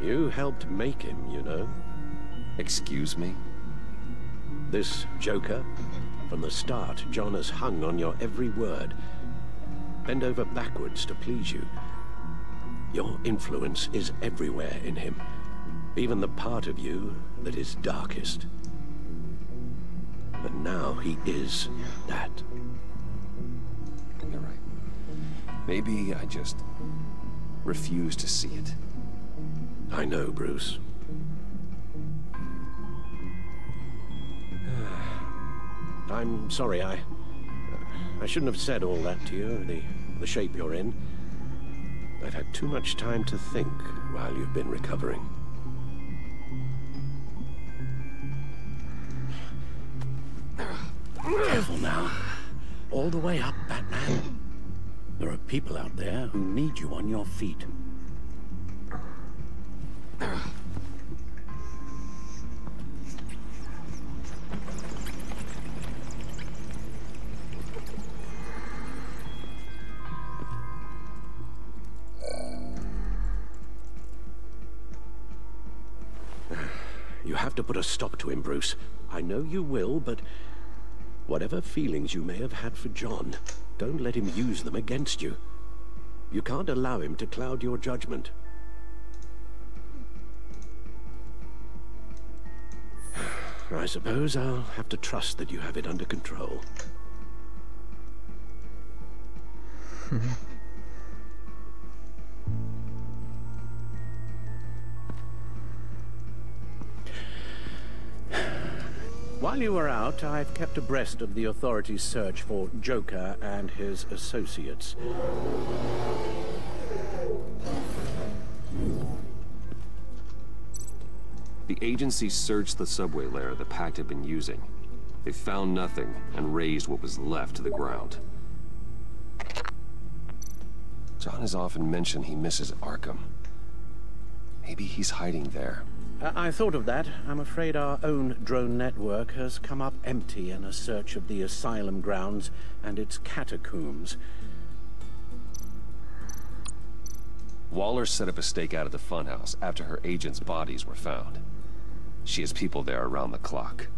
You helped make him, you know. Excuse me? This Joker, from the start, John has hung on your every word. Bend over backwards to please you. Your influence is everywhere in him. Even the part of you that is darkest. And now he is that. You're right. Maybe I just refuse to see it. I know, Bruce. I'm sorry, I shouldn't have said all that to you, the shape you're in. I've had too much time to think while you've been recovering. Careful now. All the way up, Batman. There are people out there who need you on your feet. You have to put a stop to him, Bruce. I know you will, but whatever feelings you may have had for John, don't let him use them against you. You can't allow him to cloud your judgment. I suppose I'll have to trust that you have it under control. While you were out, I've kept abreast of the authorities' search for Joker and his associates. The agency searched the subway lair the Pact had been using. They found nothing and razed what was left to the ground. John has often mentioned he misses Arkham. Maybe he's hiding there. I thought of that. I'm afraid our own drone network has come up empty in a search of the asylum grounds and its catacombs. Waller set up a stakeout at the funhouse after her agents' bodies were found. She has people there around the clock.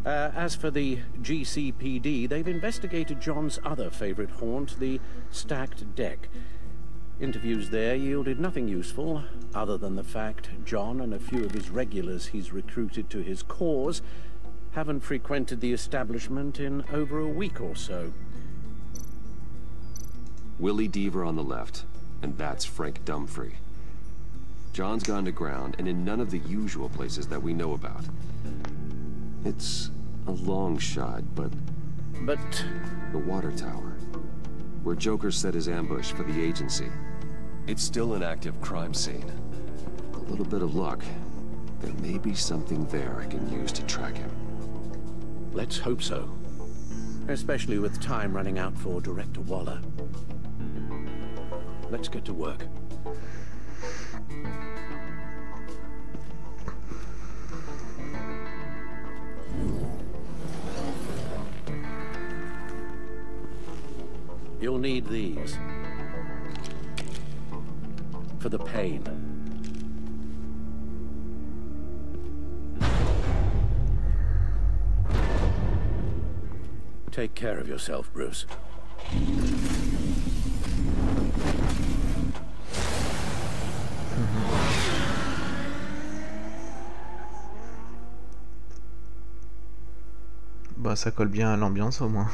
As for the GCPD, they've investigated John's other favorite haunt, the stacked deck. Interviews there yielded nothing useful, other than the fact John and a few of his regulars he's recruited to his cause haven't frequented the establishment in over a week or so. Willie Deaver on the left, and that's Frank Dumfrey. John's gone to ground, and in none of the usual places that we know about. It's a long shot, but... the water tower, where Joker set his ambush for the agency. It's still an active crime scene. A little bit of luck, there may be something there I can use to track him. Let's hope so. Especially with time running out for Director Waller. Let's get to work. You'll need these. For the pain. Take care of yourself, Bruce. Bah ça colle bien à l'ambiance au moins.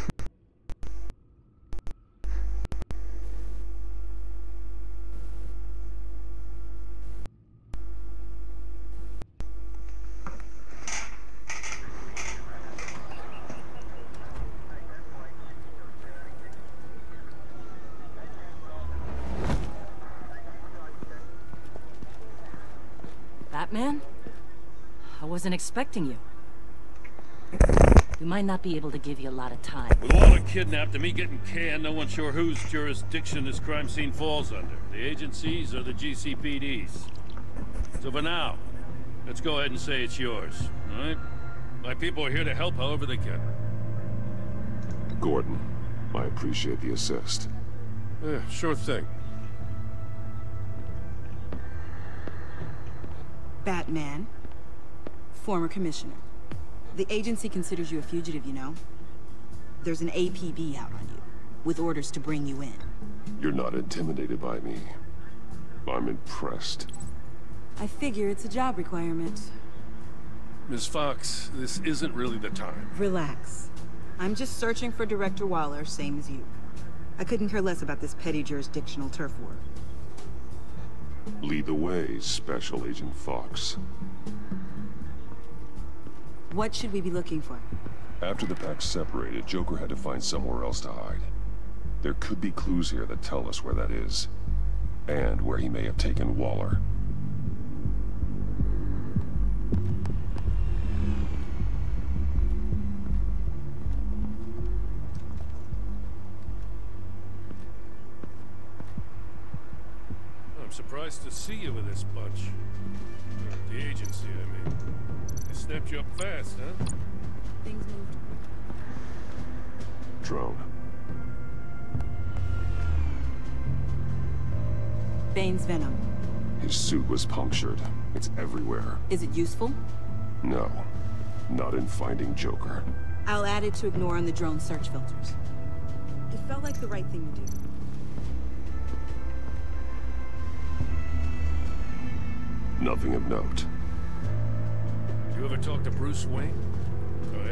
Batman? I wasn't expecting you. We might not be able to give you a lot of time. With Waller kidnapped and me getting canned, no one's sure whose jurisdiction this crime scene falls under. The agencies or the GCPD's. So for now, let's go ahead and say it's yours, all right? My people are here to help however they can. Gordon, I appreciate the assist. Yeah, sure thing. Batman, former commissioner. The agency considers you a fugitive, you know. There's an APB out on you, with orders to bring you in. You're not intimidated by me. I'm impressed. I figure it's a job requirement. Ms. Fox, this isn't really the time. Relax. I'm just searching for Director Waller, same as you. I couldn't care less about this petty jurisdictional turf war. Lead the way, Special Agent Fox. What should we be looking for? After the pack separated, Joker had to find somewhere else to hide. There could be clues here that tell us where that is, and where he may have taken Waller. I'm surprised to see you with this bunch. The agency, I mean. They snapped you up fast, huh? Things moved. Drone. Bane's venom. His suit was punctured. It's everywhere. Is it useful? No. Not in finding Joker. I'll add it to ignore on the drone search filters. It felt like the right thing to do. Nothing of note. You ever talk to Bruce Wayne?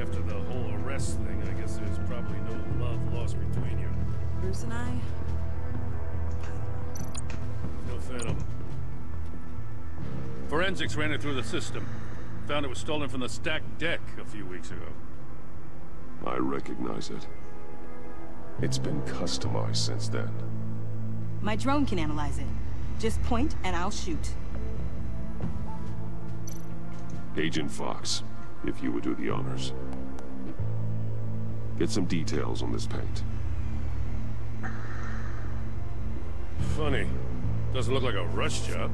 After the whole arrest thing, I guess there's probably no love lost between you. Bruce and I? No Phantom. Forensics ran it through the system. Found it was stolen from the stacked deck a few weeks ago. I recognize it. It's been customized since then. My drone can analyze it. Just point and I'll shoot. Agent Fox, if you would do the honors. Get some details on this paint. Funny. Doesn't look like a rush job.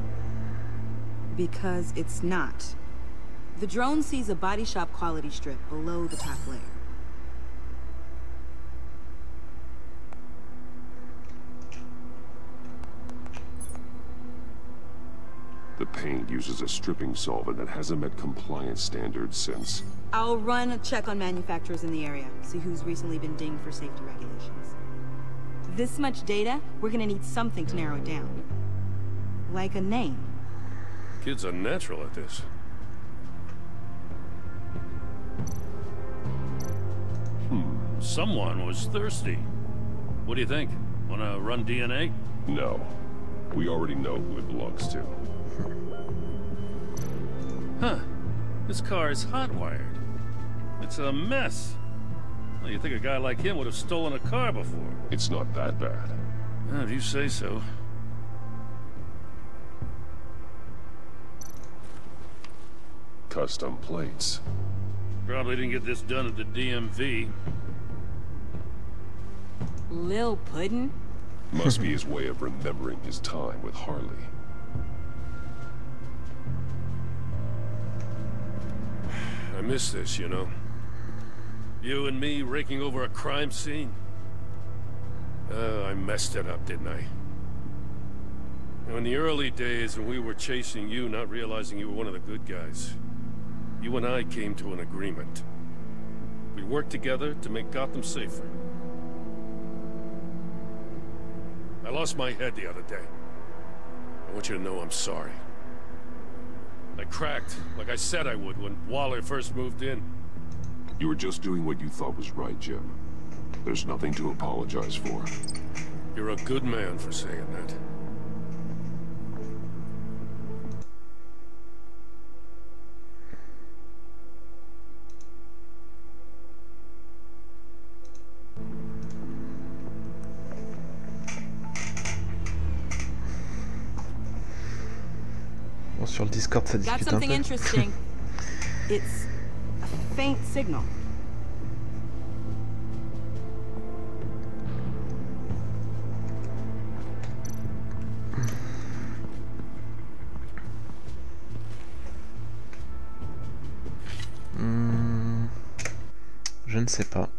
Because it's not. The drone sees a body shop quality strip below the top layer. The paint uses a stripping solvent that hasn't met compliance standards since... I'll run a check on manufacturers in the area, see who's recently been dinged for safety regulations. This much data, we're gonna need something to narrow it down. Like a name. Kid's a natural at this. Someone was thirsty. What do you think? Wanna run DNA? No. We already know who it belongs to. Huh. This car is hot-wired. It's a mess. Well, you think a guy like him would have stolen a car before? It's not that bad. Well, if you say so. Custom plates. Probably didn't get this done at the DMV. Lil Puddin'? Must be his way of remembering his time with Harley. I miss this, you know. You and me raking over a crime scene. I messed it up, didn't I? Now, in the early days when we were chasing you, not realizing you were one of the good guys, you and I came to an agreement. We worked together to make Gotham safer. I lost my head the other day. I want you to know I'm sorry. I cracked, like I said I would when Waller first moved in. You were just doing what you thought was right, Jim. There's nothing to apologize for. You're a good man for saying that. Bon, sur le Discord, ça discute un peu. Got something interesting. It's a faint signal. Je ne sais pas.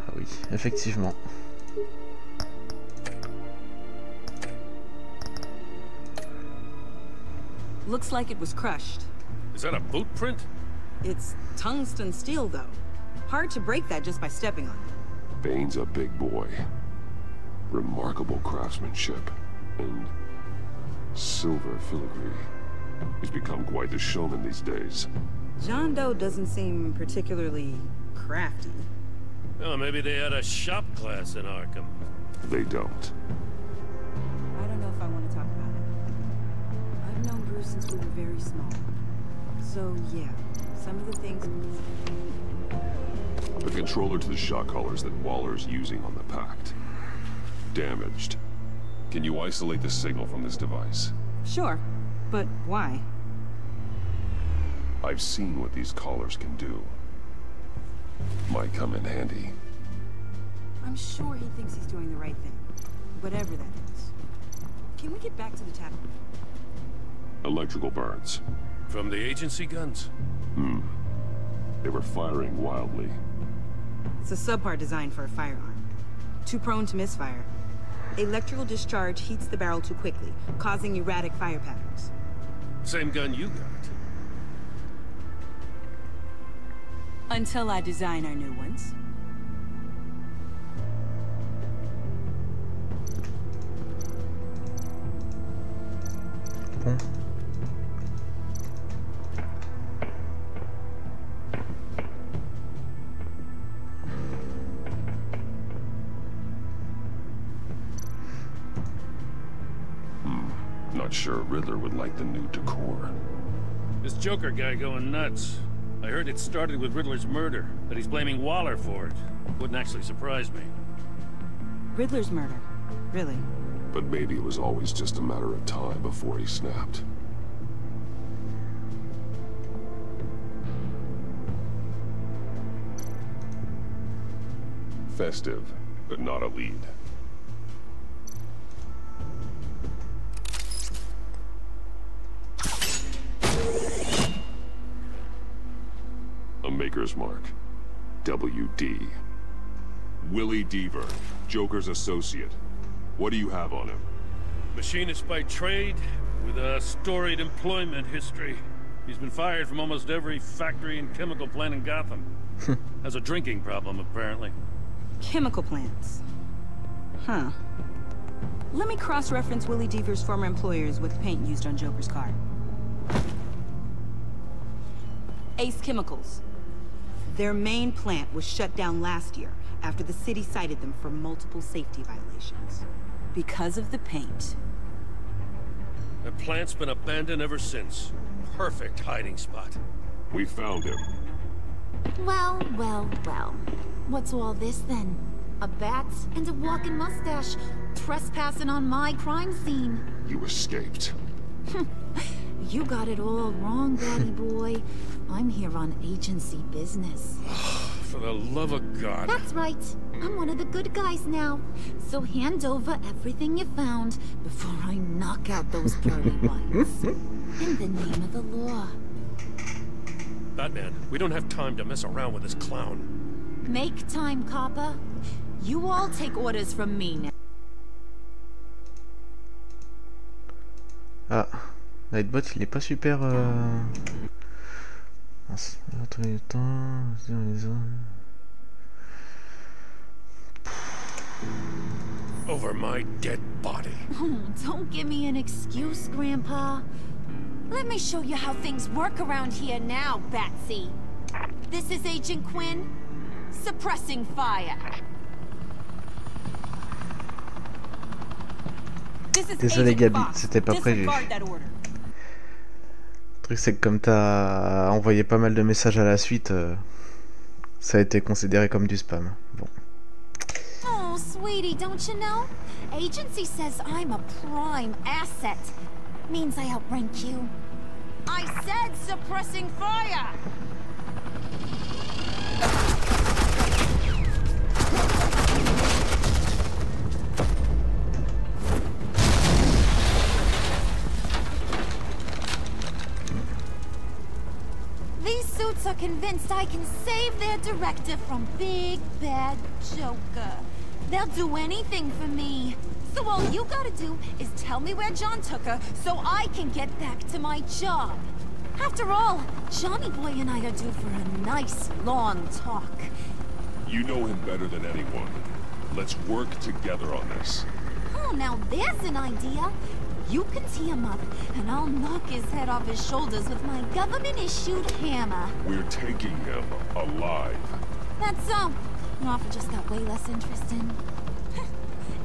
Ah oui, effectivement. Looks like it was crushed. Is that a boot print? It's tungsten steel, though. Hard to break that just by stepping on it. Bane's a big boy. Remarkable craftsmanship. And silver filigree. He's become quite the showman these days. John Doe doesn't seem particularly crafty. Oh, maybe they had a shop class in Arkham. They don't. I don't know if I want to talk about it. I've known Bruce since we were very small. So, yeah, some of the things... The controller to the shot collars that Waller's using on the Pact. Damaged. Can you isolate the signal from this device? Sure, but why? I've seen what these collars can do. Might come in handy. I'm sure he thinks he's doing the right thing. Whatever that is. Can we get back to the tavern? Electrical burns. From the agency guns? They were firing wildly. It's a subpart designed for a firearm. Too prone to misfire. Electrical discharge heats the barrel too quickly, causing erratic fire patterns. Same gun you got. Until I design our new ones. Bon. Not sure Riddler would like the new decor. This Joker guy going nuts. I heard it started with Riddler's murder, that he's blaming Waller for it. Wouldn't actually surprise me. Riddler's murder? Really? But maybe it was always just a matter of time before he snapped. Festive, but not a lead. A maker's mark. WD. Willie Deaver, Joker's associate. What do you have on him? Machinist by trade, with a storied employment history. He's been fired from almost every factory and chemical plant in Gotham. Has a drinking problem, apparently. Chemical plants. Huh. Let me cross-reference Willie Deaver's former employers with paint used on Joker's car. Ace Chemicals. Their main plant was shut down last year after the city cited them for multiple safety violations. Because of the paint. The plant's been abandoned ever since. Perfect hiding spot. We found him. Well, well, well. What's all this then? A bat and a walking mustache trespassing on my crime scene. You escaped. You got it all wrong, Daddy boy. I'm here on agency business. For the love of God. That's right. I'm one of the good guys now. So hand over everything you found before I knock out those pearly whites. In the name of the law. Batman, we don't have time to mess around with this clown. Make time, copper. You all take orders from me now. Ah, Nightbot il est pas super. Over my dead body. Oh, don't give me an excuse, Grandpa. Let me show you how things work around here now, Batsy. This is Agent Quinn, suppressing fire. Désolé Gabi, c'était pas prévu. Le truc c'est que comme t'as envoyé pas mal de messages à la suite, ça a été considéré comme du spam. Bon. Oh, sweetie, don't you know? Agency says I'm a prime asset. Means I outrank you. I said suppressing fire! These suits are convinced I can save their director from Big Bad Joker. They'll do anything for me. So all you gotta do is tell me where John took her so I can get back to my job. After all, Johnny Boy and I are due for a nice, long talk. You know him better than anyone. Let's work together on this. Oh, now there's an idea. You can tee him up, and I'll knock his head off his shoulders with my government-issued hammer. We're taking him alive. That's so. Your offer just got way less interesting.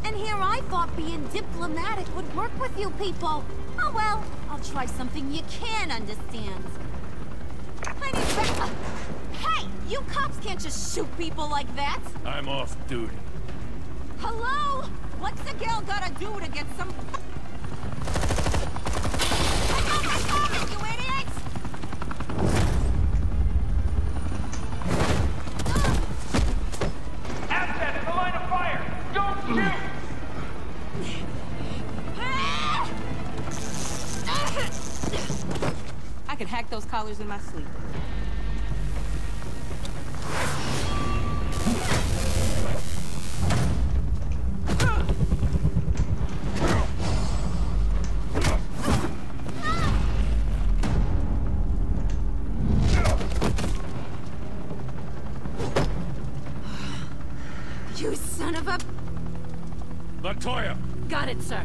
And here I thought being diplomatic would work with you people. Oh well, I'll try something you can understand. I need Hey, you cops can't just shoot people like that. I'm off duty. Hello? What's a girl gotta do to get some... You idiot! Asset in the line of fire! Don't shoot! I could hack those collars in my sleep. You son of a... Montoya! Got it, sir.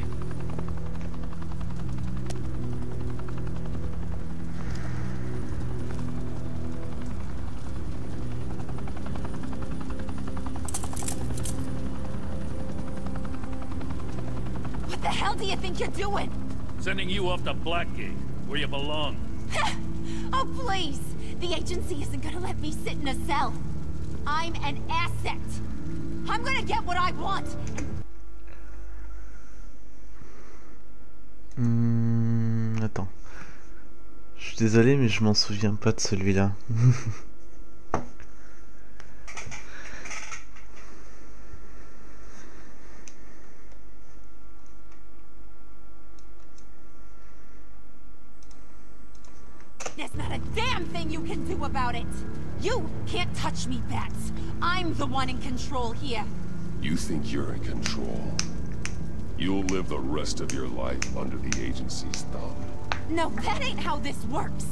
What the hell do you think you're doing? Sending you off to Blackgate, where you belong. Oh, please! The agency isn't gonna let me sit in a cell. I'm an asset. I'm gonna get what I want. Attends. Je suis désolé, mais je m'en souviens pas de celui-là. There's not a damn thing you can do about it. You can't touch me, Bats. I'm the one in control here. You think you're in control? You'll live the rest of your life under the agency's thumb. No, that ain't how this works.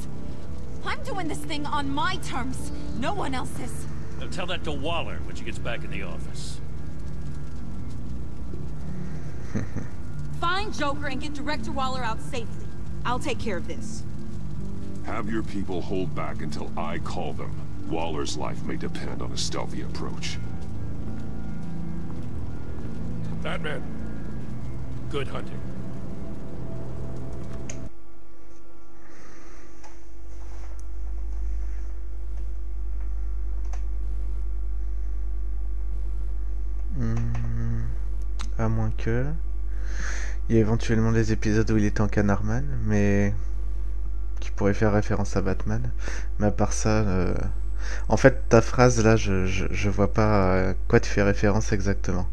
I'm doing this thing on my terms, no one else's. Now tell that to Waller when she gets back in the office. Find Joker and get Director Waller out safely. I'll take care of this. Have your people hold back until I call them. Waller's life may depend on a stealthy approach. Batman. Good hunting. À moins que... Il y a éventuellement les épisodes où il était en Canardman, mais... qui pourrait faire référence à Batman. Mais à part ça... En fait, ta phrase là, je vois pas à quoi tu fais référence exactement.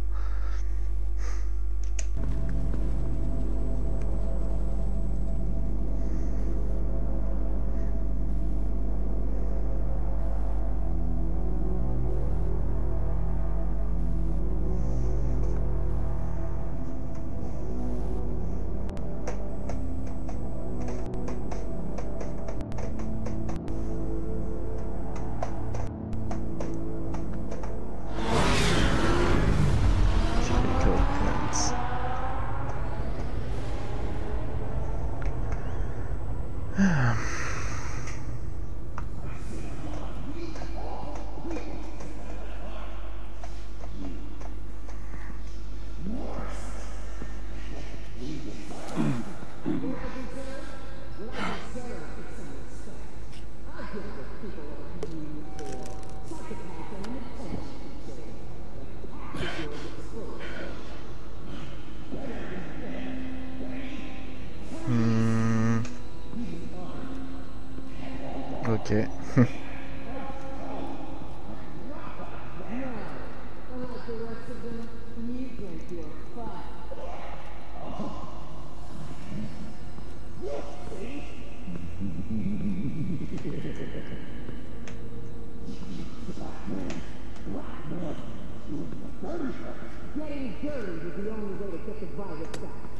Ok.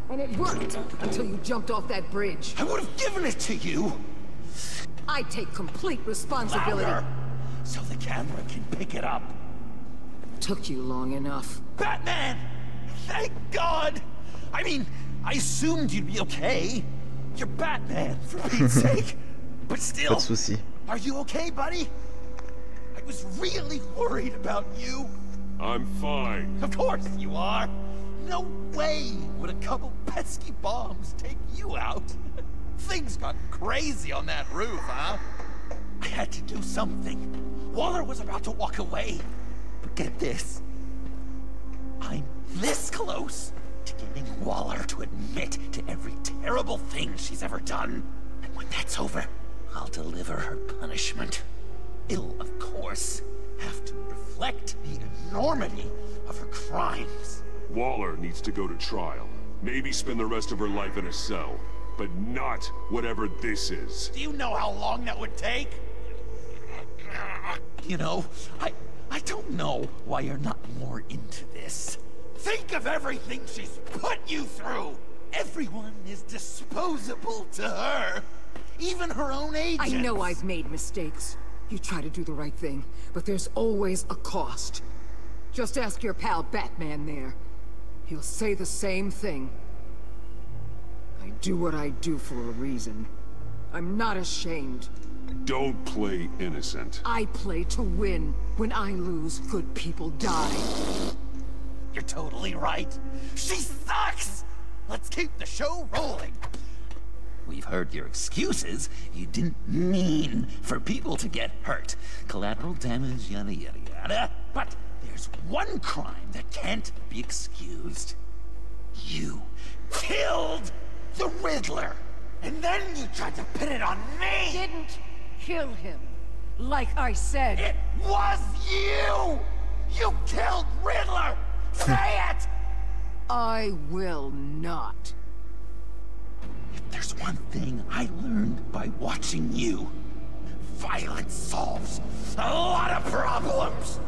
And it worked until you jumped off that bridge. I would have given it to you! I take complete responsibility. Louder, so the camera can pick it up. Took you long enough. Batman! Thank God! I mean, I assumed you'd be okay. You're Batman, for Pete's sake. But still, Pas de souci. Are you okay, buddy? I was really worried about you. I'm fine. Of course you are. No way would a couple pesky bombs take you out. Things got crazy on that roof, huh? I had to do something. Waller was about to walk away. But get this. I'm this close to getting Waller to admit to every terrible thing she's ever done. And when that's over, I'll deliver her punishment. It'll, of course, have to reflect the enormity of her crimes. Waller needs to go to trial. Maybe spend the rest of her life in a cell. But not whatever this is. Do you know how long that would take? You know, I don't know why you're not more into this. Think of everything she's put you through! Everyone is disposable to her. Even her own agents. I know I've made mistakes. You try to do the right thing, but there's always a cost. Just ask your pal Batman there. He'll say the same thing. I do what I do for a reason. I'm not ashamed. Don't play innocent. I play to win. When I lose, good people die. You're totally right. She sucks! Let's keep the show rolling. We've heard your excuses. You didn't mean for people to get hurt. Collateral damage, yada yada yada. But there's one crime that can't be excused. You killed the Riddler! And then you tried to pin it on me! Didn't kill him. Like I said. It was you! You killed Riddler! Say it! I will not. If there's one thing I learned by watching you, violence solves a lot of problems!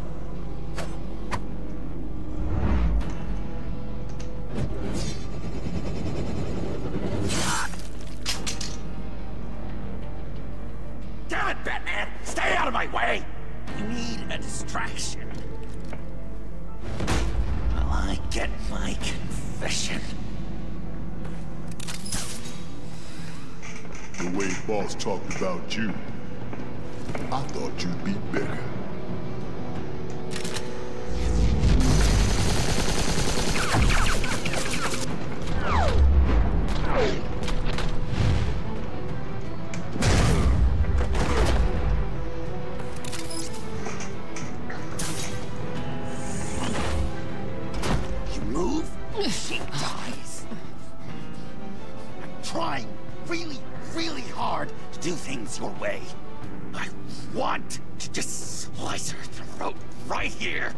Damn it, Batman! Stay out of my way! You need a distraction. While I get my confession. The way Boss talked about you, I thought you'd be bigger. You move, she dies. I'm trying really, really hard to do things your way. I want to just slice her throat right here,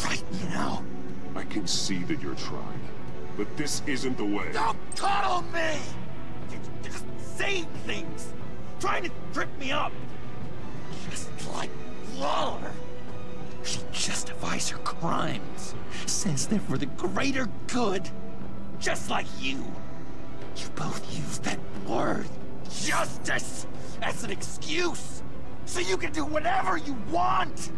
right now. I can see that you're trying, but this isn't the way. Don't coddle me! You're just saying things, trying to trip me up. Just like Waller. She justifies her crimes, says they're for the greater good, just like you. You both use that word, justice, as an excuse, so you can do whatever you want.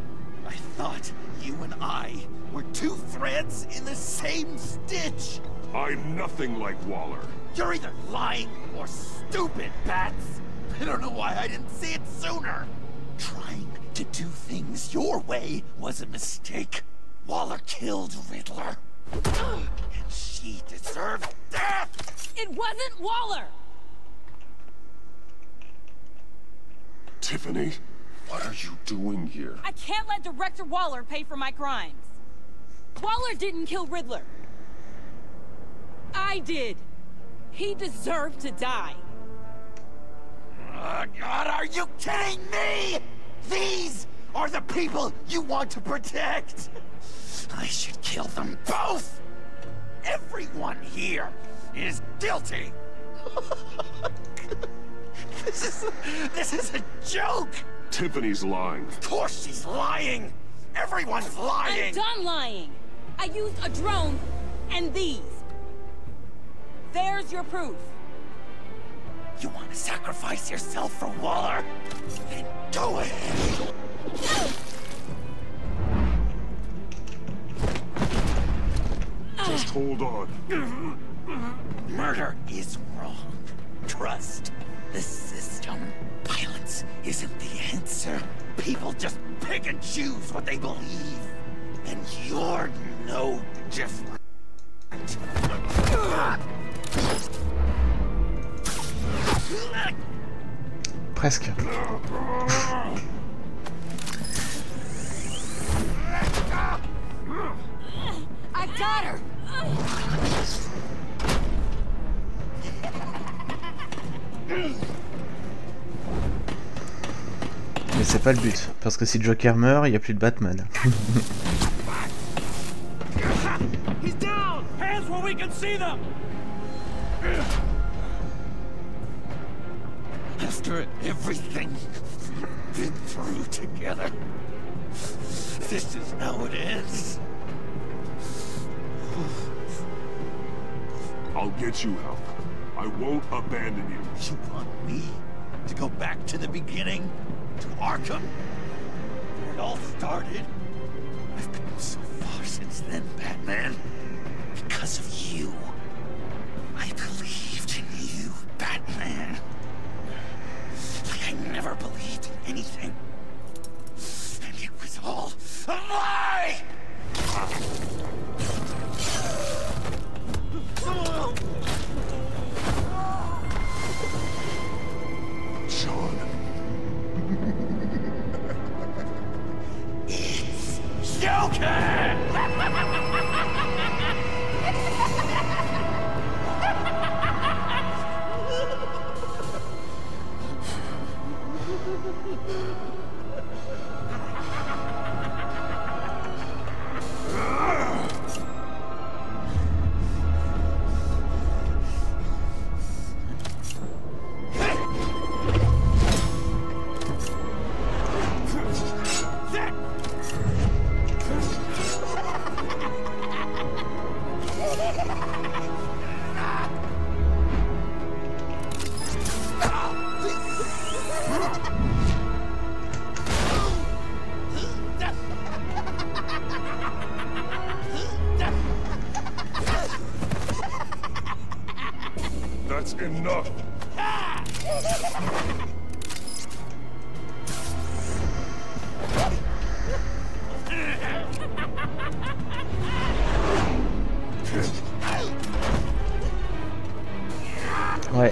I thought you and I were two threads in the same stitch. I'm nothing like Waller. You're either lying or stupid, Bats. I don't know why I didn't see it sooner. Trying to do things your way was a mistake. Waller killed Riddler. And she deserved death! It wasn't Waller! Tiffany, what are you doing here? I can't let Director Waller pay for my crimes. Waller didn't kill Riddler. I did. He deserved to die. Oh, God, are you kidding me? These are the people you want to protect. I should kill them both. Everyone here is guilty. This is a joke. Tiffany's lying. Of course she's lying. Everyone's lying. I'm done lying. I used a drone and these. There's your proof. You want to sacrifice yourself for Waller? Then go ahead. Just hold on. Murder is wrong. Trust the system. Violence isn't the answer. People just pick and choose what they believe. And you're no different. Presque. I got her! Mais c'est pas le but, parce que si Joker meurt, il n'y a plus de Batman. He's down! Hands where we can see them! After everything we've been through together, this is how it ends. I'll get you help. I won't abandon you. You want me to go back to the beginning? To Arkham? Where it all started? I've come so far. since then, Batman. Because of you. I believed in you, Batman. Like I never believed in anything. And it was all a lie! Sean. It's Joker! That's enough. Ouais.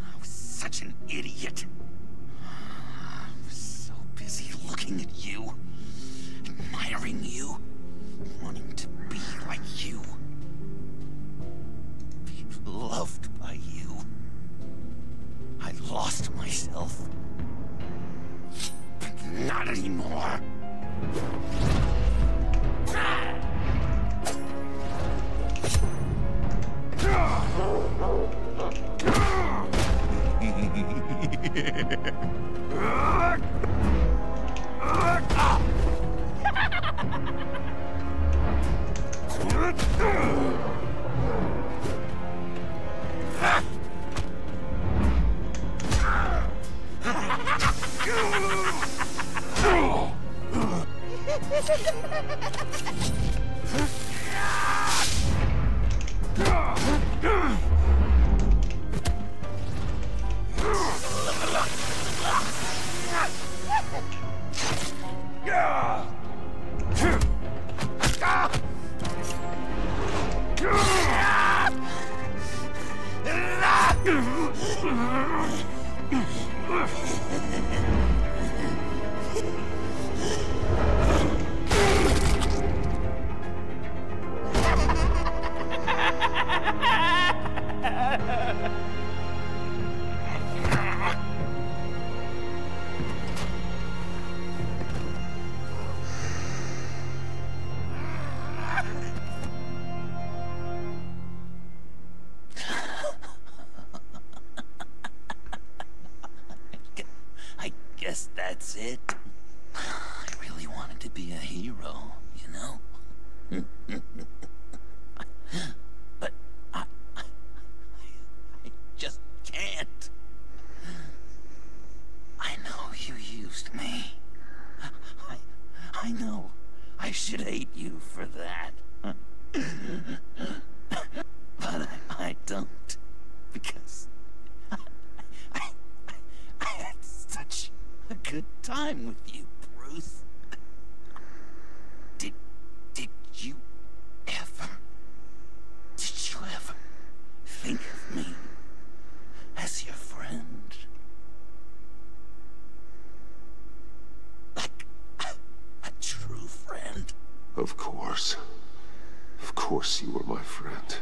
I was such an idiot. I was so busy looking at you, admiring you, wanting to be like you, be loved by you. I lost myself. But not anymore. I guess that's it. I really wanted to be a hero, you know? But I just can't. I know you used me. I know I should hate you for that. But I don't, because I had such a good time with you, Bruce. Did you ever think of me as your friend? Of course. Of course you were my friend.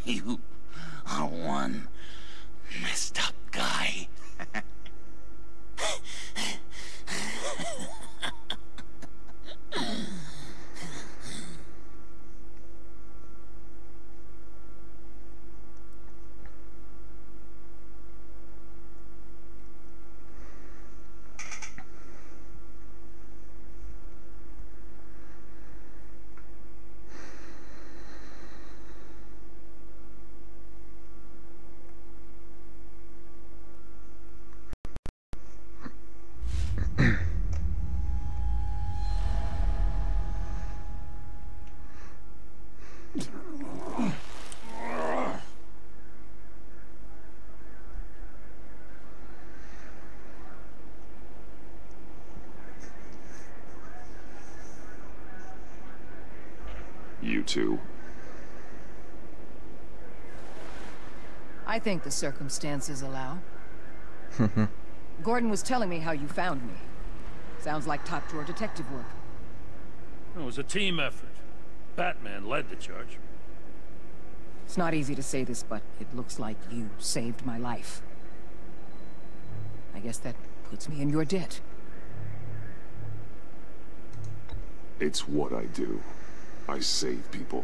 You are one messed up guy. You two. I think the circumstances allow. Gordon was telling me how you found me. Sounds like top-drawer detective work. It was a team effort. Batman led the charge. It's not easy to say this, but it looks like you saved my life. I guess that puts me in your debt. It's what I do. I save people.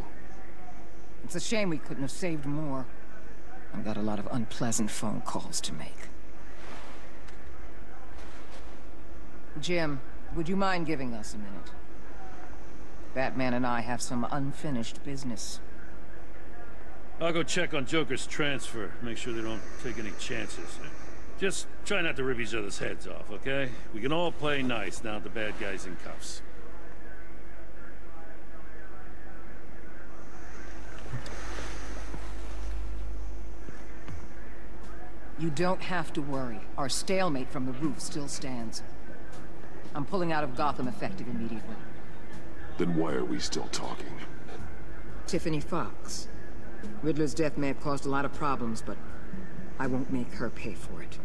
It's a shame we couldn't have saved more. I've got a lot of unpleasant phone calls to make. Jim, would you mind giving us a minute? Batman and I have some unfinished business. I'll go check on Joker's transfer. Make sure they don't take any chances. Just try not to rip each other's heads off, okay? We can all play nice now that the bad guy's in cuffs. You don't have to worry. Our stalemate from the roof still stands. I'm pulling out of Gotham effective immediately. Then why are we still talking? Tiffany Fox. Riddler's death may have caused a lot of problems, but I won't make her pay for it.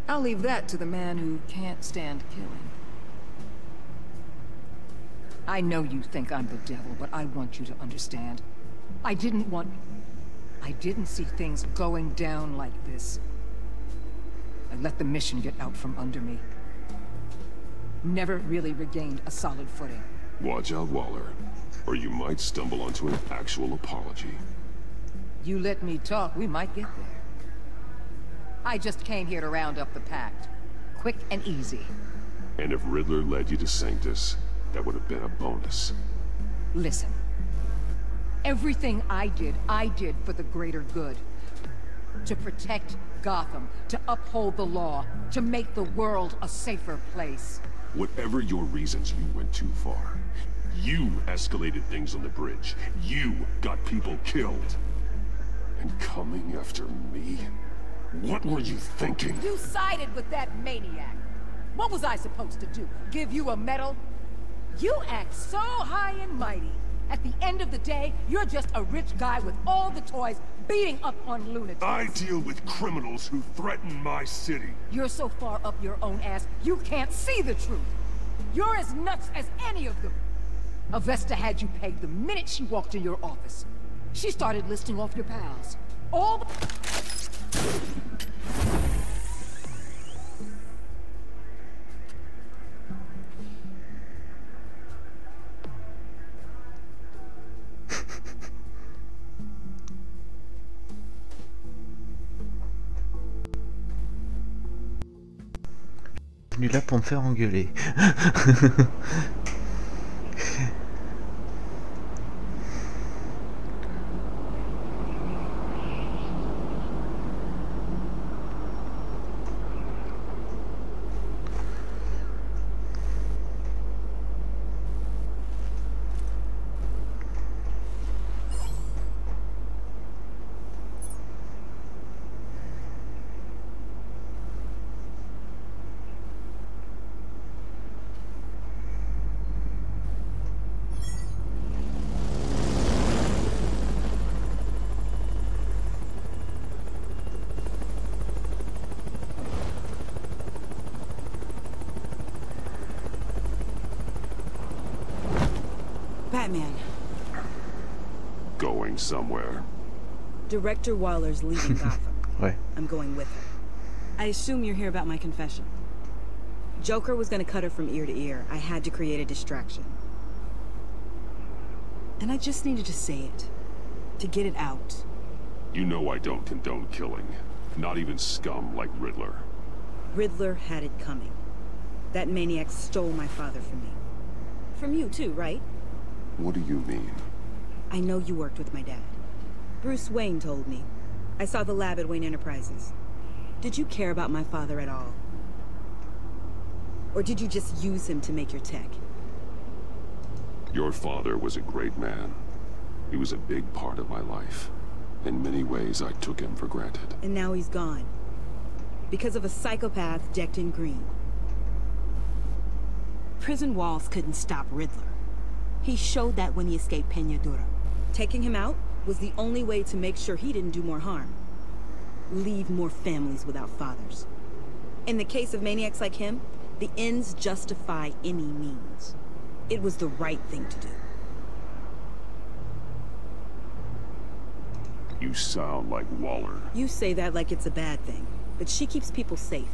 I'll leave that to the man who can't stand killing. I know you think I'm the devil, but I want you to understand. I didn't see things going down like this. I let the mission get out from under me. Never really regained a solid footing. Watch out, Waller, or you might stumble onto an actual apology. You let me talk, we might get there. I just came here to round up the pact. Quick and easy. And if Riddler led you to Sanctus, that would have been a bonus. Listen. Everything I did for the greater good. To protect Gotham, to uphold the law, to make the world a safer place. Whatever your reasons, you went too far. You escalated things on the bridge. You got people killed. And coming after me? What were you thinking? You sided with that maniac. What was I supposed to do? Give you a medal? You act so high and mighty. At the end of the day, you're just a rich guy with all the toys beating up on lunatics. I deal with criminals who threaten my city. You're so far up your own ass, you can't see the truth. You're as nuts as any of them. Avesta had you pegged the minute she walked in your office. She started listing off your pals. All the... Venu là pour me faire engueuler. Batman. Going somewhere. Director Waller's leaving Gotham. Ouais. I'm going with her. I assume you're here about my confession. Joker was gonna cut her from ear to ear. I had to create a distraction. And I just needed to say it. To get it out. You know I don't condone killing. Not even scum like Riddler. Riddler had it coming. That maniac stole my father from me. From you too, right? What do you mean? I know you worked with my dad. Bruce Wayne told me. I saw the lab at Wayne Enterprises. Did you care about my father at all? Or did you just use him to make your tech? Your father was a great man. He was a big part of my life. In many ways, I took him for granted. And now he's gone. Because of a psychopath decked in green. Prison walls couldn't stop Riddler. He showed that when he escaped Peñadura. Taking him out was the only way to make sure he didn't do more harm. Leave more families without fathers. In the case of maniacs like him, the ends justify any means. It was the right thing to do. You sound like Waller. You say that like it's a bad thing, but she keeps people safe.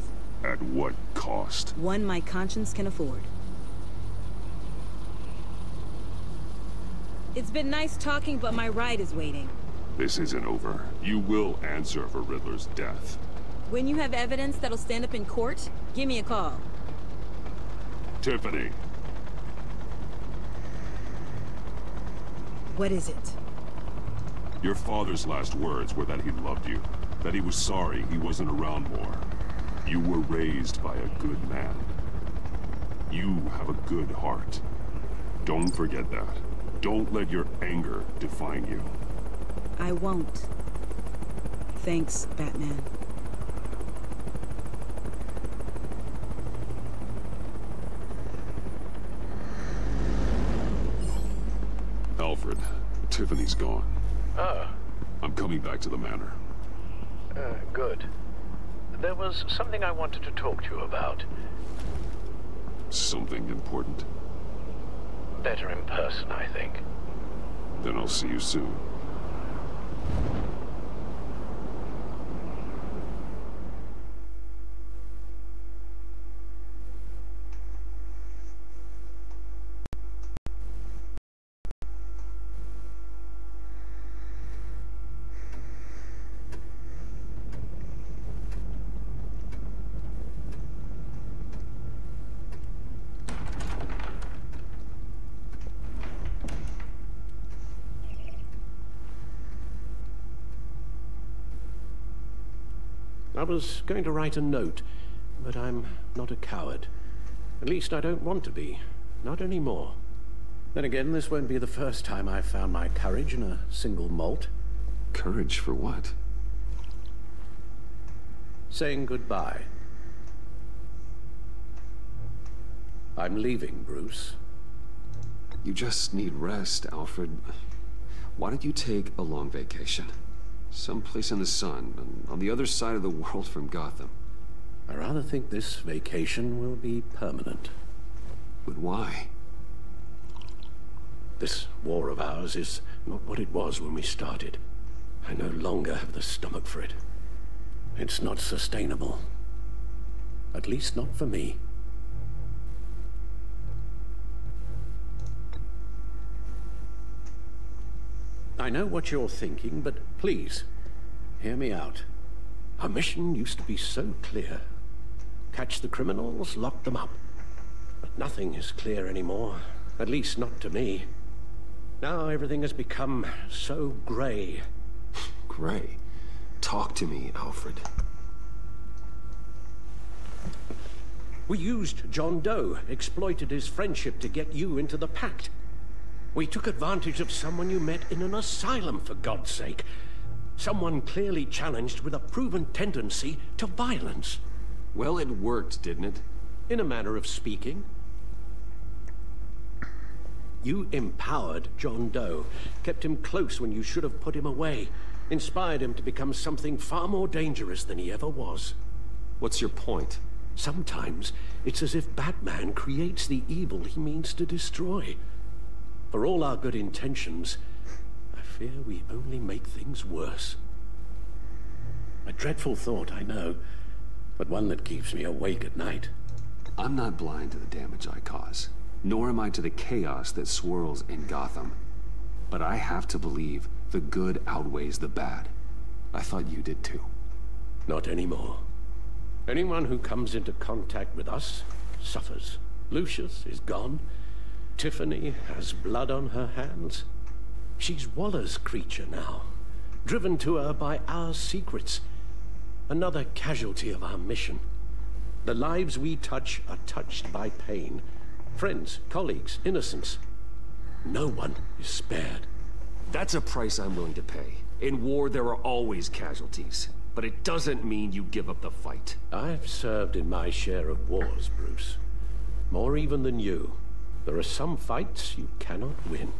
At what cost? One my conscience can afford. It's been nice talking, but my ride is waiting. This isn't over. You will answer for Riddler's death. When you have evidence that'll stand up in court, give me a call. Tiffany. What is it? Your father's last words were that he loved you. That he was sorry he wasn't around more. You were raised by a good man. You have a good heart. Don't forget that. Don't let your anger define you. I won't. Thanks, Batman. Alfred, Tiffany's gone. Ah. I'm coming back to the manor. Good. There was something I wanted to talk to you about. Something important? Better in person, I think. Then I'll see you soon. I was going to write a note, but I'm not a coward. At least I don't want to be. Not anymore. Then again, this won't be the first time I've found my courage in a single malt. Courage for what? Saying goodbye. I'm leaving, Bruce. You just need rest, Alfred. Why don't you take a long vacation? Someplace in the sun, on the other side of the world from Gotham. I rather think this vacation will be permanent. But why? This war of ours is not what it was when we started. I no longer have the stomach for it. It's not sustainable. At least not for me. I know what you're thinking, but please, hear me out. Our mission used to be so clear. Catch the criminals, lock them up. But nothing is clear anymore, at least not to me. Now everything has become so gray. Gray? Talk to me, Alfred. We used John Doe, exploited his friendship to get you into the pact. We took advantage of someone you met in an asylum, for God's sake. Someone clearly challenged with a proven tendency to violence. Well, it worked, didn't it? In a manner of speaking. You empowered John Doe, kept him close when you should have put him away, inspired him to become something far more dangerous than he ever was. What's your point? Sometimes it's as if Batman creates the evil he means to destroy. For all our good intentions, I fear we only make things worse. A dreadful thought, I know, but one that keeps me awake at night. I'm not blind to the damage I cause, nor am I to the chaos that swirls in Gotham. But I have to believe the good outweighs the bad. I thought you did too. Not anymore. Anyone who comes into contact with us suffers. Lucius is gone. Tiffany has blood on her hands. She's Waller's creature now, driven to her by our secrets. Another casualty of our mission. The lives we touch are touched by pain. Friends, colleagues, innocents. No one is spared. That's a price I'm willing to pay. In war, there are always casualties. But it doesn't mean you give up the fight. I've served in my share of wars, Bruce. More even than you. There are some fights you cannot win.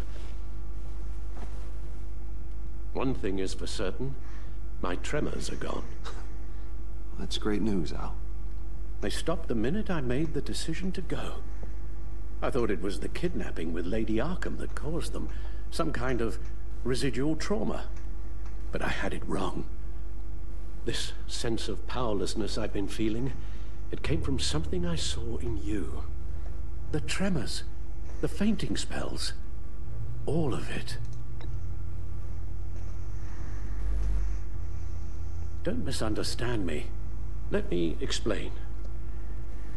One thing is for certain. My tremors are gone. That's great news, Al. They stopped the minute I made the decision to go. I thought it was the kidnapping with Lady Arkham that caused them. Some kind of residual trauma. But I had it wrong. This sense of powerlessness I've been feeling, it came from something I saw in you. The tremors, the fainting spells, all of it. Don't misunderstand me. Let me explain.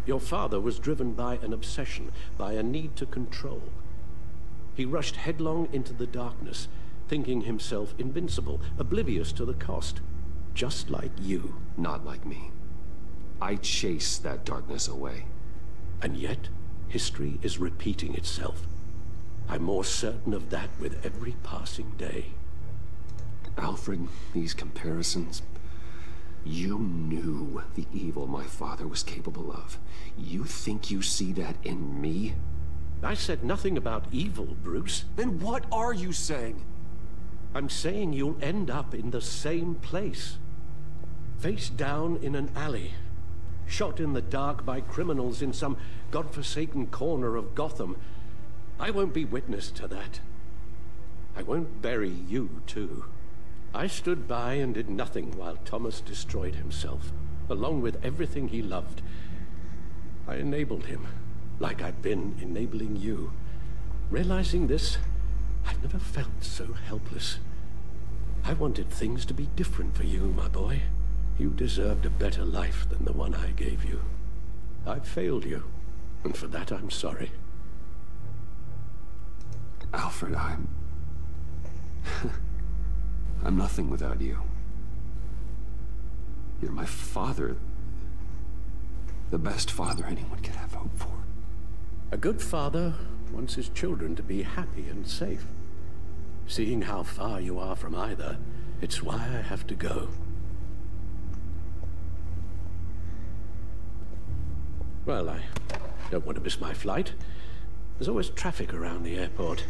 Your father was driven by an obsession, by a need to control. He rushed headlong into the darkness, thinking himself invincible, oblivious to the cost. Just like you. Not like me. I chase that darkness away. And yet, history is repeating itself. I'm more certain of that with every passing day. Alfred, these comparisons... You knew the evil my father was capable of. You think you see that in me? I said nothing about evil, Bruce. Then what are you saying? I'm saying you'll end up in the same place. Face down in an alley. Shot in the dark by criminals in some godforsaken corner of Gotham. I won't be witness to that. I won't bury you, too. I stood by and did nothing while Thomas destroyed himself, along with everything he loved. I enabled him, like I'd been enabling you. Realizing this, I've never felt so helpless. I wanted things to be different for you, my boy. You deserved a better life than the one I gave you. I've failed you, and for that I'm sorry. Alfred, I'm nothing without you. You're my father. The best father anyone could have hope for. A good father wants his children to be happy and safe. Seeing how far you are from either, it's why I have to go. Well, I don't want to miss my flight. There's always traffic around the airport.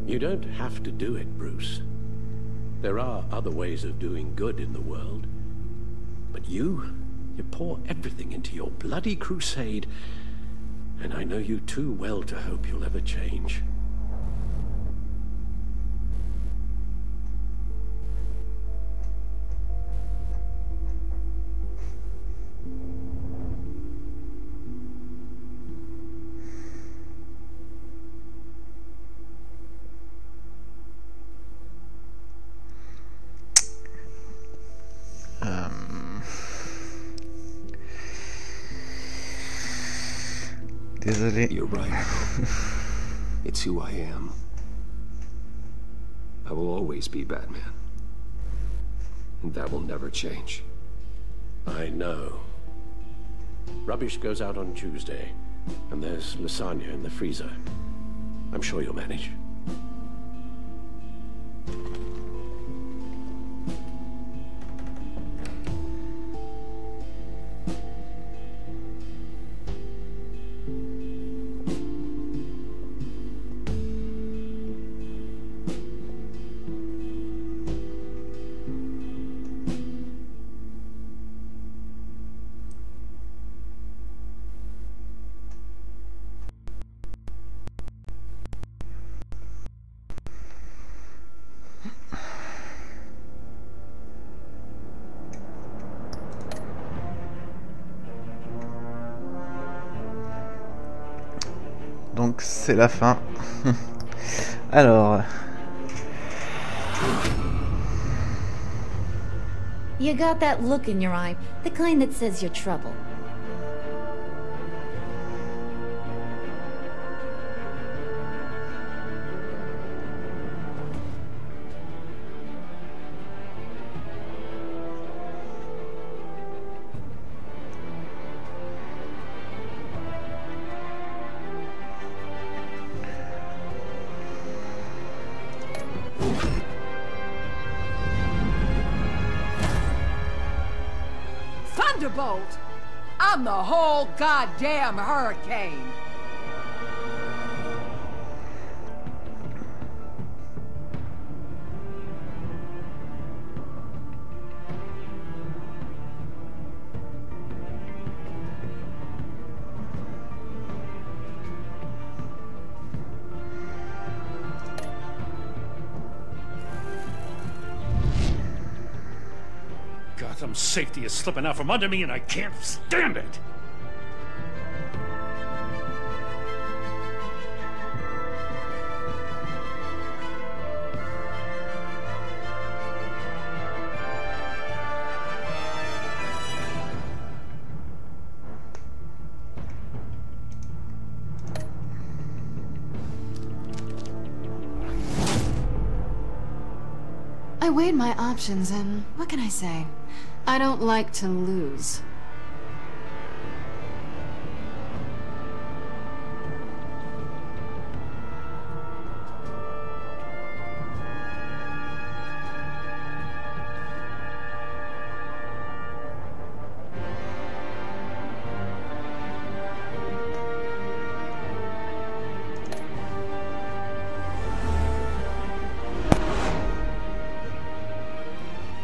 You don't have to do it, Bruce. There are other ways of doing good in the world. But you pour everything into your bloody crusade, and I know you too well to hope you'll ever change. Désolé. You're right. It's who I am. I will always be Batman. And that will never change. I know. Rubbish goes out on Tuesday, and there's lasagna in the freezer. I'm sure you'll manage. donc c'est la fin. Alors... You got that look in your eye, the kind that says you're trouble. Thunderbolt! I'm the whole goddamn hurricane! Gotham's safety is slipping out from under me and I can't stand it! I weighed my options and what can I say? I don't like to lose.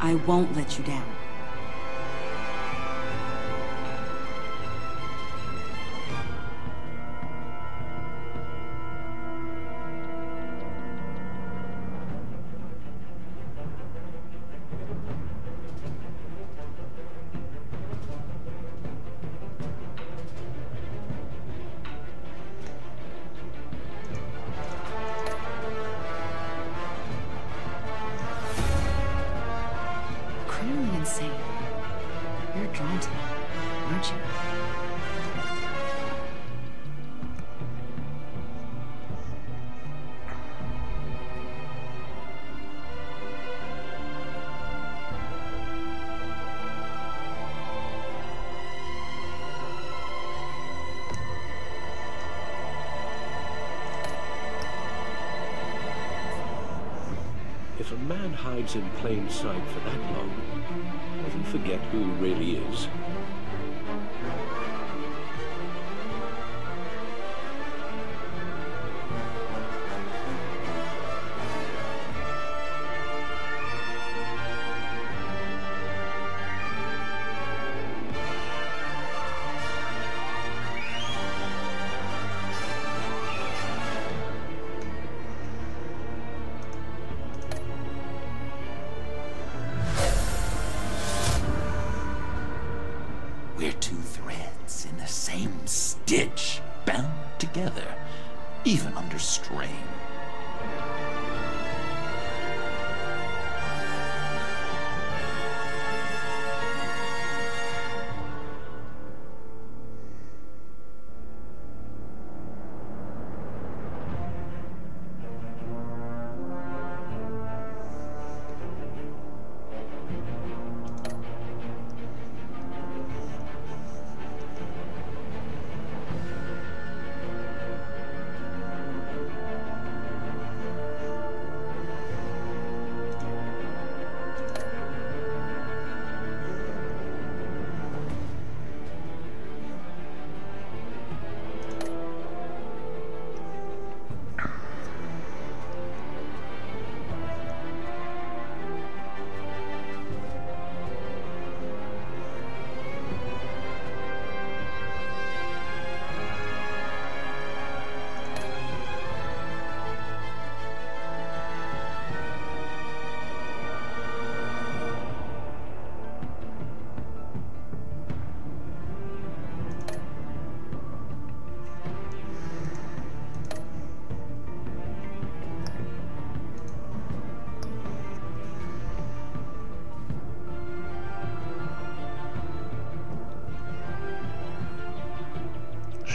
I won't let you down. Criminally insane. You're drawn to him, aren't you? If a man hides in plain sight for that long, does he forget who he really is? We're two threads in the same stitch, bound together, even under strain.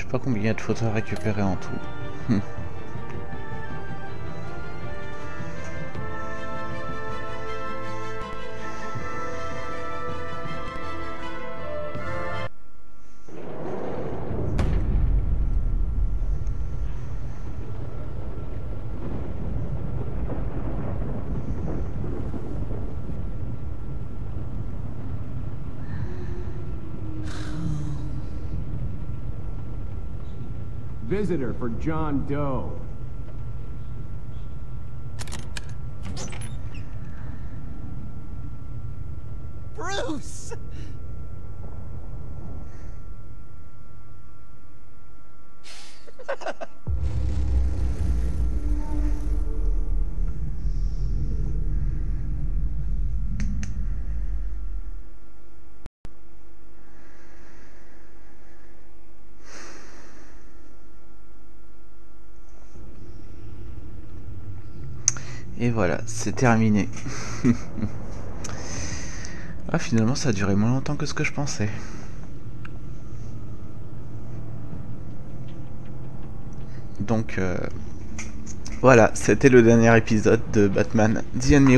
sais pas combien il y a de photos à récupérer en tout. Visitor for John Doe. Bruce! Et voilà, c'est terminé. Ah, finalement, ça a duré moins longtemps que ce que je pensais. Donc, voilà, c'était le dernier épisode de Batman, Dernier.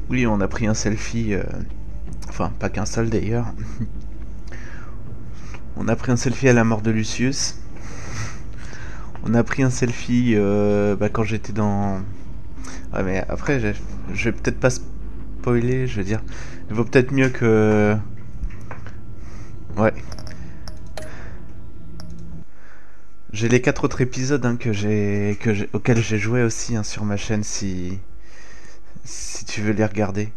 Oui, on a pris un selfie, enfin pas qu'un seul d'ailleurs. On a pris un selfie à la mort de Lucius. On a pris un selfie quand j'étais dans... Ouais, mais après, je vais peut-être pas spoiler, je veux dire. Il vaut peut-être mieux que... Ouais. J'ai les 4 autres épisodes hein, auxquels j'ai joué aussi hein, sur ma chaîne si tu veux les regarder.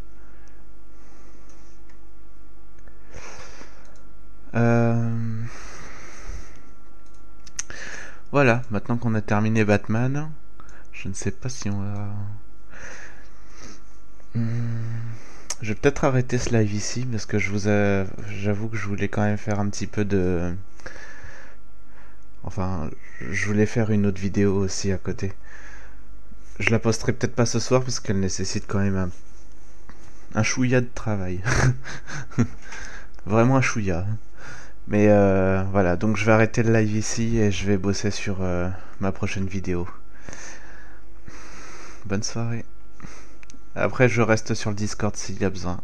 Voilà, maintenant qu'on a terminé Batman, je ne sais pas si on va... Je vais peut-être arrêter ce live ici parce que j'avoue que je voulais quand même faire un petit peu de... Enfin, je voulais faire une autre vidéo aussi à côté. Je la posterai peut-être pas ce soir parce qu'elle nécessite quand même un chouïa de travail. Vraiment un chouïa. Mais voilà, donc je vais arrêter le live ici et je vais bosser sur ma prochaine vidéo. Bonne soirée. Après, je reste sur le Discord s'il y a besoin.